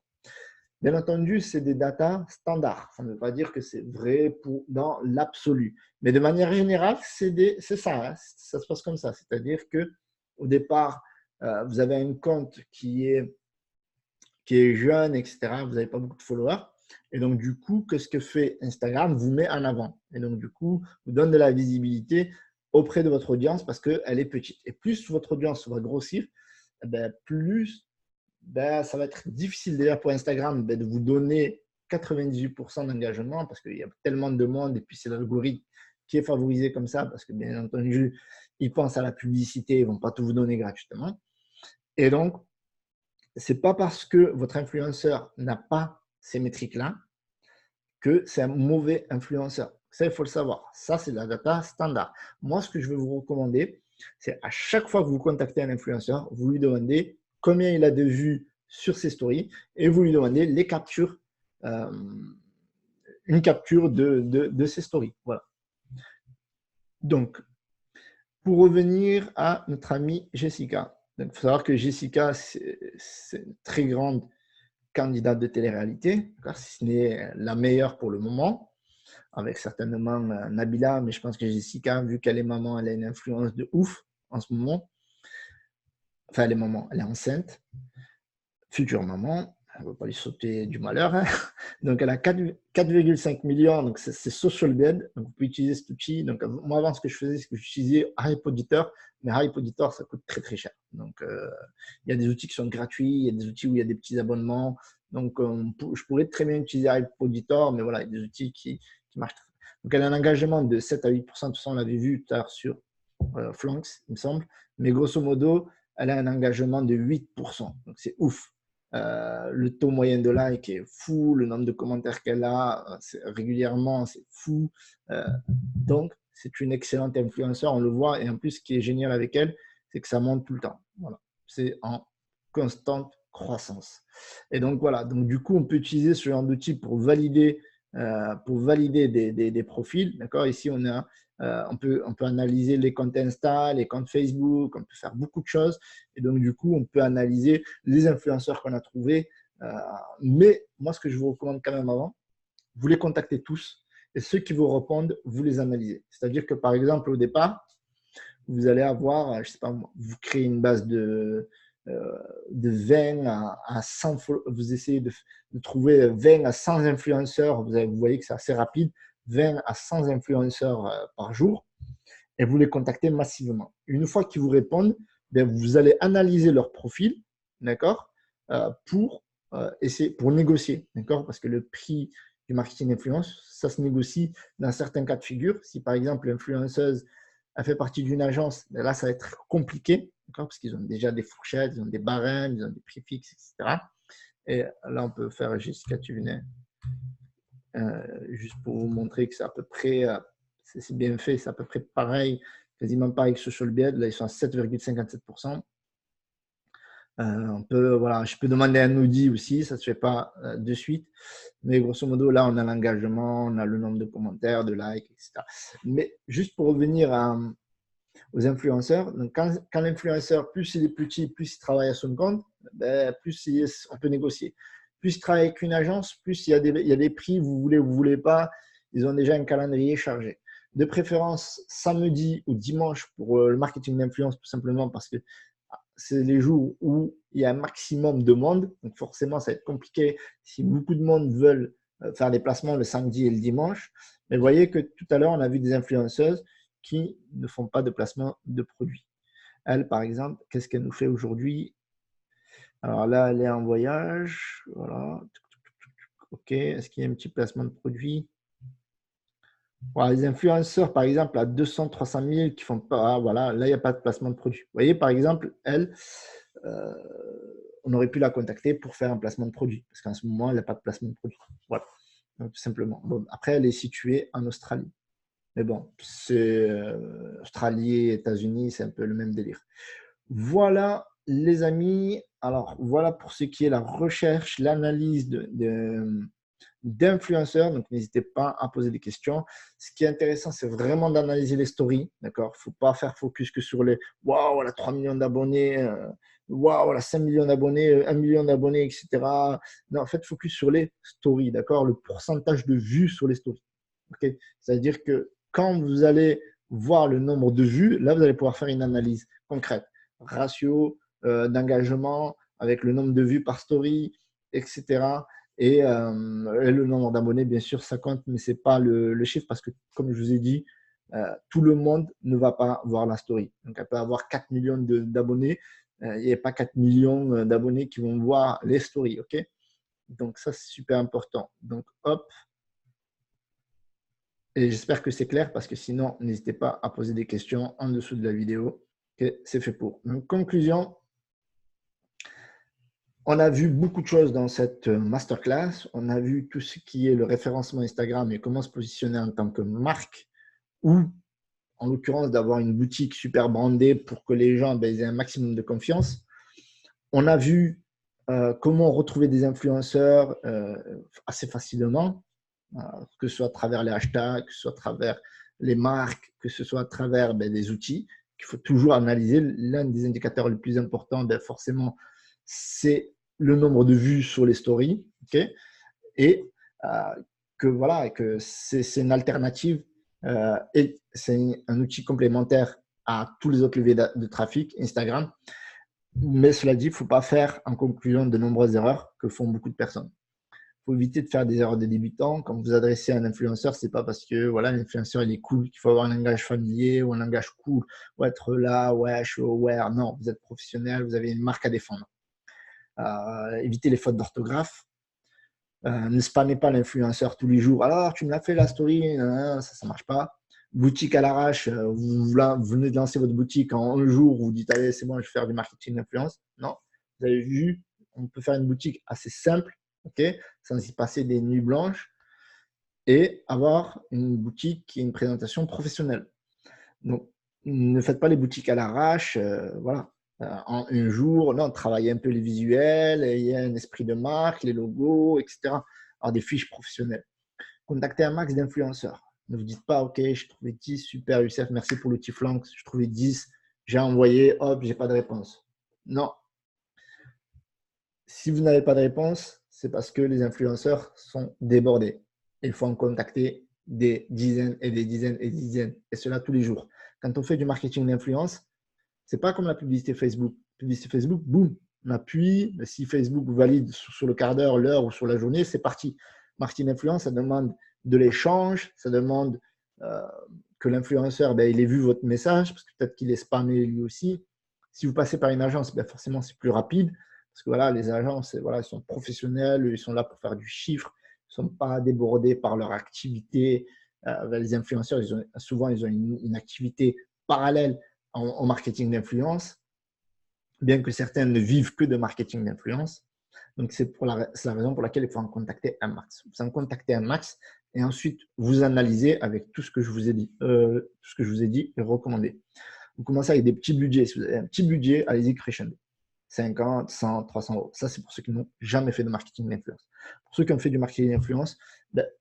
Bien entendu, c'est des datas standards. Ça ne veut pas dire que c'est vrai dans l'absolu. Mais de manière générale, c'est ça. Hein. Ça se passe comme ça. C'est-à-dire qu'au départ, vous avez un compte qui est jeune, etc. Vous n'avez pas beaucoup de followers. Et donc, du coup, qu'est-ce que fait Instagram? Vous met en avant. Et donc, du coup, vous donne de la visibilité auprès de votre audience parce qu'elle est petite. Et plus votre audience va grossir, plus ça va être difficile déjà pour Instagram de vous donner 98% d'engagement parce qu'il y a tellement de monde et puis c'est l'algorithme qui est favorisé comme ça parce que bien entendu, ils pensent à la publicité, ils ne vont pas tout vous donner gratuitement. Et donc, ce n'est pas parce que votre influenceur n'a pas ces métriques-là que c'est un mauvais influenceur. Ça, il faut le savoir. Ça, c'est la data standard. Moi, ce que je vais vous recommander, c'est à chaque fois que vous contactez un influenceur, vous lui demandez combien il a de vues sur ses stories et vous lui demandez les captures, une capture de ses stories. Voilà. Donc, pour revenir à notre amie Jessica. Donc, il faut savoir que Jessica, c'est une très grande candidate de télé-réalité, si ce n'est la meilleure pour le moment, avec certainement Nabila, mais je pense que Jessica, vu qu'elle est maman, elle a une influence de ouf en ce moment. Enfin, elle est maman, elle est enceinte, future maman, on ne va pas lui sauter du malheur. Hein. Donc, elle a 4,5 millions, donc c'est Social Bed, donc vous pouvez utiliser cet outil. Donc, moi, avant, ce que je faisais, c'est que j'utilisais Hype Auditor, mais Hype Auditor, ça coûte très, très cher. Donc, il y a des outils qui sont gratuits, il y a des outils où il y a des petits abonnements. Donc, je pourrais très bien utiliser Hype Auditor, mais voilà, il y a des outils qui marchent très bien. Donc, elle a un engagement de 7 à 8%, de toute façon, on l'avait vu tout à l'heure sur Flanks, il me semble. Mais grosso modo, elle a un engagement de 8%. Donc, c'est ouf. Le taux moyen de like est fou, le nombre de commentaires qu'elle a régulièrement, c'est fou. Donc, c'est une excellente influenceur, on le voit. Et en plus, ce qui est génial avec elle, c'est que ça monte tout le temps. Voilà. C'est en constante croissance. Et donc, voilà. Donc, du coup, on peut utiliser ce genre d'outil pour valider des profils. D'accord. Ici, on peut analyser les comptes Insta, les comptes Facebook, on peut faire beaucoup de choses. Et donc, du coup, on peut analyser les influenceurs qu'on a trouvés. Mais moi, ce que je vous recommande quand même avant, vous les contactez tous et ceux qui vous répondent, vous les analysez. C'est-à-dire que, par exemple, au départ, vous allez avoir, je sais pas, vous créez une base de 20 à 100, vous essayez de trouver 20 à 100 influenceurs, vous voyez que c'est assez rapide, 20 à 100 influenceurs par jour, et vous les contactez massivement. Une fois qu'ils vous répondent, vous allez analyser leur profil, d'accord, pour négocier, d'accord, parce que le prix du marketing influence, ça se négocie dans certains cas de figure. Si par exemple l'influenceuse a fait partie d'une agence, là ça va être compliqué, parce qu'ils ont déjà des fourchettes, ils ont des barèmes, ils ont des prix fixes, etc. Et là on peut faire Jessica Chivnen, juste pour vous montrer que c'est à peu près, c'est bien fait, c'est à peu près pareil, quasiment pareil que Social Bed, là ils sont à 7,57%. Voilà, je peux demander un audit aussi, ça ne se fait pas de suite. Mais grosso modo, là, on a l'engagement, on a le nombre de commentaires, de likes, etc. Mais juste pour revenir aux influenceurs. Donc, quand l'influenceur, plus il est petit, plus il travaille à son compte, ben, plus on peut négocier. Plus il travaille avec une agence, plus il y a des prix, vous voulez ou vous ne voulez pas, ils ont déjà un calendrier chargé. De préférence, samedi ou dimanche pour le marketing d'influence, tout simplement parce que c'est les jours où il y a un maximum de monde. Donc, forcément, ça va être compliqué si beaucoup de monde veulent faire des placements le samedi et le dimanche. Mais vous voyez que tout à l'heure, on a vu des influenceuses qui ne font pas de placement de produits. Elle, par exemple, qu'est-ce qu'elle nous fait aujourd'hui? Alors là, elle est en voyage. Voilà. OK. Est-ce qu'il y a un petit placement de produit? Voilà, les influenceurs, par exemple, à 200, 300 000 qui font pas, voilà, là, il n'y a pas de placement de produit. Vous voyez, par exemple, elle, on aurait pu la contacter pour faire un placement de produit parce qu'en ce moment, elle n'a pas de placement de produit. Voilà, donc, tout simplement. Bon, après, elle est située en Australie. Mais bon, c'est Australie, États-Unis, c'est un peu le même délire. Voilà, les amis. Alors, voilà pour ce qui est la recherche, l'analyse d'influenceurs. Donc, n'hésitez pas à poser des questions. Ce qui est intéressant, c'est vraiment d'analyser les stories. D'accord? Il ne faut pas faire focus que sur les waouh, elle a 3 millions d'abonnés, waouh, elle a 5 millions d'abonnés, 1 million d'abonnés, etc. Non, faites focus sur les stories. D'accord? Le pourcentage de vues sur les stories. Okay? C'est-à-dire que quand vous allez voir le nombre de vues, là, vous allez pouvoir faire une analyse concrète. Ratio d'engagement avec le nombre de vues par story, etc. Et le nombre d'abonnés, bien sûr, ça compte, mais ce n'est pas le chiffre parce que, comme je vous ai dit, tout le monde ne va pas voir la story. Donc, elle peut avoir 4 millions d'abonnés. Il n'y a pas 4 millions d'abonnés qui vont voir les stories. OK? Donc, ça, c'est super important. Donc, hop. Et j'espère que c'est clair parce que sinon, n'hésitez pas à poser des questions en dessous de la vidéo. Okay, c'est fait pour. Donc, conclusion, on a vu beaucoup de choses dans cette masterclass. On a vu tout ce qui est le référencement Instagram et comment se positionner en tant que marque ou, en l'occurrence, d'avoir une boutique super brandée pour que les gens aient un maximum de confiance. On a vu comment retrouver des influenceurs assez facilement, que ce soit à travers les hashtags, que ce soit à travers les marques, que ce soit à travers des outils qu'il faut toujours analyser. L'un des indicateurs les plus importants, forcément, c'est le nombre de vues sur les stories. Okay, et que voilà, que c'est une alternative et c'est un outil complémentaire à tous les autres leviers de trafic, Instagram. Mais cela dit, il ne faut pas faire en conclusion de nombreuses erreurs que font beaucoup de personnes. Il faut éviter de faire des erreurs de débutants. Quand vous adressez à un influenceur, ce n'est pas parce que voilà, l'influenceur il est cool qu'il faut avoir un langage familier ou un langage cool ou être là, ouais, je suis aware. Non, vous êtes professionnel, vous avez une marque à défendre. Évitez les fautes d'orthographe. Ne spammez pas l'influenceur tous les jours. Alors, tu me l'as fait la story, ça ne marche pas. Boutique à l'arrache, vous venez de lancer votre boutique en un jour, vous dites allez, c'est bon, je vais faire du marketing d'influence. Non, vous avez vu, on peut faire une boutique assez simple, okay, sans y passer des nuits blanches et avoir une boutique qui ait une présentation professionnelle. Donc, ne faites pas les boutiques à l'arrache, voilà. En un jour, non, travaillez un peu les visuels, il y a un esprit de marque, les logos, etc. Alors, des fiches professionnelles. Contactez un max d'influenceurs. Ne vous dites pas, OK, je trouvais 10, super Youssef, merci pour l'outil Flanks, je trouvais 10, j'ai envoyé, hop, j'ai pas de réponse. Non. Si vous n'avez pas de réponse, c'est parce que les influenceurs sont débordés. Il faut en contacter des dizaines et des dizaines et des dizaines, et cela tous les jours. Quand on fait du marketing d'influence, ce n'est pas comme la publicité Facebook. La publicité Facebook, boum, on appuie. Si Facebook valide sur le quart d'heure, l'heure ou sur la journée, c'est parti. Marketing d'influence, ça demande de l'échange, ça demande que l'influenceur, il ait vu votre message, parce que peut-être qu'il est spammé lui aussi. Si vous passez par une agence, forcément, c'est plus rapide, parce que voilà, les agences, voilà, ils sont professionnels, ils sont là pour faire du chiffre, ils ne sont pas débordés par leur activité. Les influenceurs, souvent, ils ont une activité parallèle en marketing d'influence, bien que certains ne vivent que de marketing d'influence. Donc, c'est la raison pour laquelle il faut en contacter un max. Vous en contactez un max et ensuite, vous analysez avec tout ce que je vous ai dit, et recommandé. Vous commencez avec des petits budgets. Si vous avez un petit budget, allez-y crescendo. 50, 100, 300 euros. Ça, c'est pour ceux qui n'ont jamais fait de marketing d'influence. Pour ceux qui ont fait du marketing d'influence,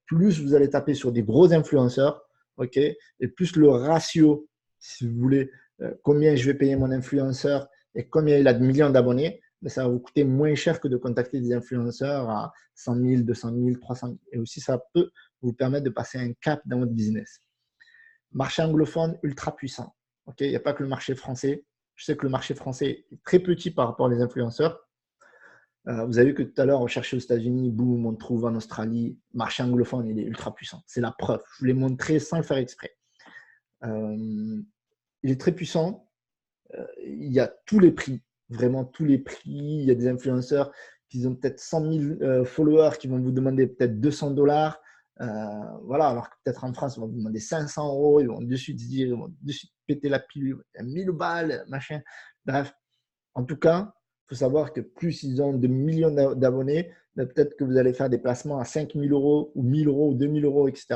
plus vous allez taper sur des gros influenceurs, ok, et plus le ratio, si vous voulez, combien je vais payer mon influenceur et combien il a de millions d'abonnés, mais ça va vous coûter moins cher que de contacter des influenceurs à 100 000, 200 000, 300 000. Et aussi, ça peut vous permettre de passer un cap dans votre business. Marché anglophone ultra puissant. Okay, il n'y a pas que le marché français. Je sais que le marché français est très petit par rapport aux influenceurs. Vous avez vu que tout à l'heure, on cherchait aux États-Unis, boum, on trouve en Australie. Marché anglophone, il est ultra puissant. C'est la preuve. Je vous l'ai montré sans le faire exprès. Il est très puissant. Il y a tous les prix, vraiment tous les prix. Il y a des influenceurs qui ont peut-être 100 000 followers qui vont vous demander peut-être 200 $. Voilà, alors que peut-être en France, ils vont vous demander 500 €. Ils vont de suite se dire, ils vont de suite péter la pilule, 1000 balles, machin. Bref, en tout cas, il faut savoir que plus ils ont de millions d'abonnés, peut-être que vous allez faire des placements à 5 000 € ou 1 000 € ou 2 000 € etc.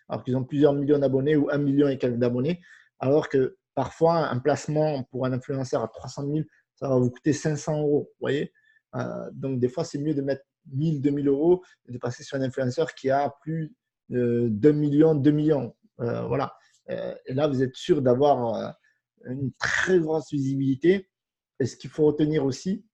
Alors qu'ils ont plusieurs millions d'abonnés ou 1 million et quelques d'abonnés. Alors que parfois, un placement pour un influenceur à 300 000, ça va vous coûter 500 €. Vous voyez, donc, des fois, c'est mieux de mettre 1 000, 2 000 € et de passer sur un influenceur qui a plus d'1 million, 2 millions. Voilà. Et là, vous êtes sûr d'avoir une très grosse visibilité. Et ce qu'il faut retenir aussi,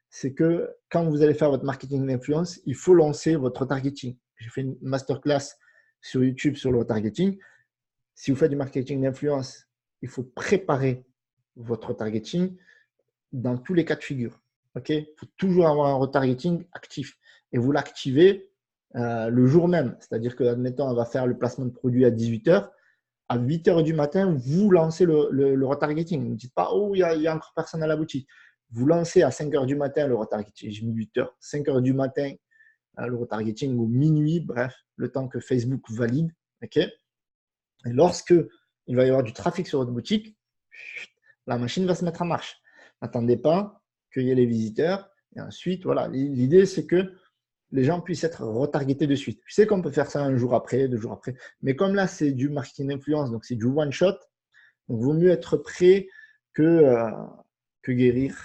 c'est que quand vous allez faire votre marketing d'influence, il faut lancer votre retargeting. J'ai fait une masterclass sur YouTube sur le retargeting. Si vous faites du marketing d'influence, il faut préparer votre retargeting dans tous les cas de figure. Okay, il faut toujours avoir un retargeting actif et vous l'activez le jour même. C'est-à-dire que, admettons, on va faire le placement de produit à 18 h. À 8 h du matin, vous lancez le retargeting. Ne dites pas, oh, il y a encore personne à la boutique. Vous lancez à 5 h du matin le retargeting. J'ai mis 8 h. 5 h du matin, le retargeting ou minuit, bref, le temps que Facebook valide. Okay, et lorsque il va y avoir du trafic sur votre boutique, la machine va se mettre en marche. N'attendez pas qu'il y ait les visiteurs. Et ensuite, voilà, l'idée, c'est que les gens puissent être retargetés de suite. Je sais qu'on peut faire ça un jour après, 2 jours après. Mais comme là, c'est du marketing d'influence, donc c'est du one-shot, donc il vaut mieux être prêt que guérir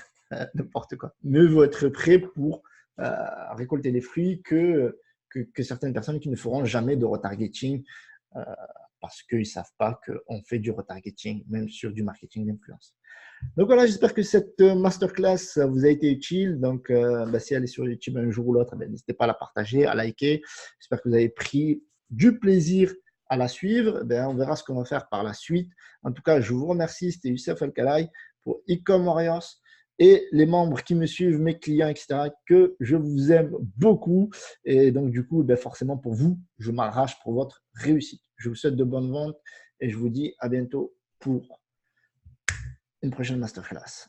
n'importe quoi. Mieux vaut être prêt pour récolter les fruits que certaines personnes qui ne feront jamais de retargeting parce qu'ils ne savent pas qu'on fait du retargeting, même sur du marketing d'influence. Donc voilà, j'espère que cette masterclass vous a été utile. Donc, si elle est sur YouTube un jour ou l'autre, n'hésitez pas à la partager, à liker. J'espère que vous avez pris du plaisir à la suivre. On verra ce qu'on va faire par la suite. En tout cas, je vous remercie. C'était Youssef El-Kalaï pour Ecom Warriors et les membres qui me suivent, mes clients, etc., que je vous aime beaucoup. Et donc, du coup, forcément, pour vous, je m'arrache pour votre réussite. Je vous souhaite de bonnes ventes et je vous dis à bientôt pour une prochaine masterclass.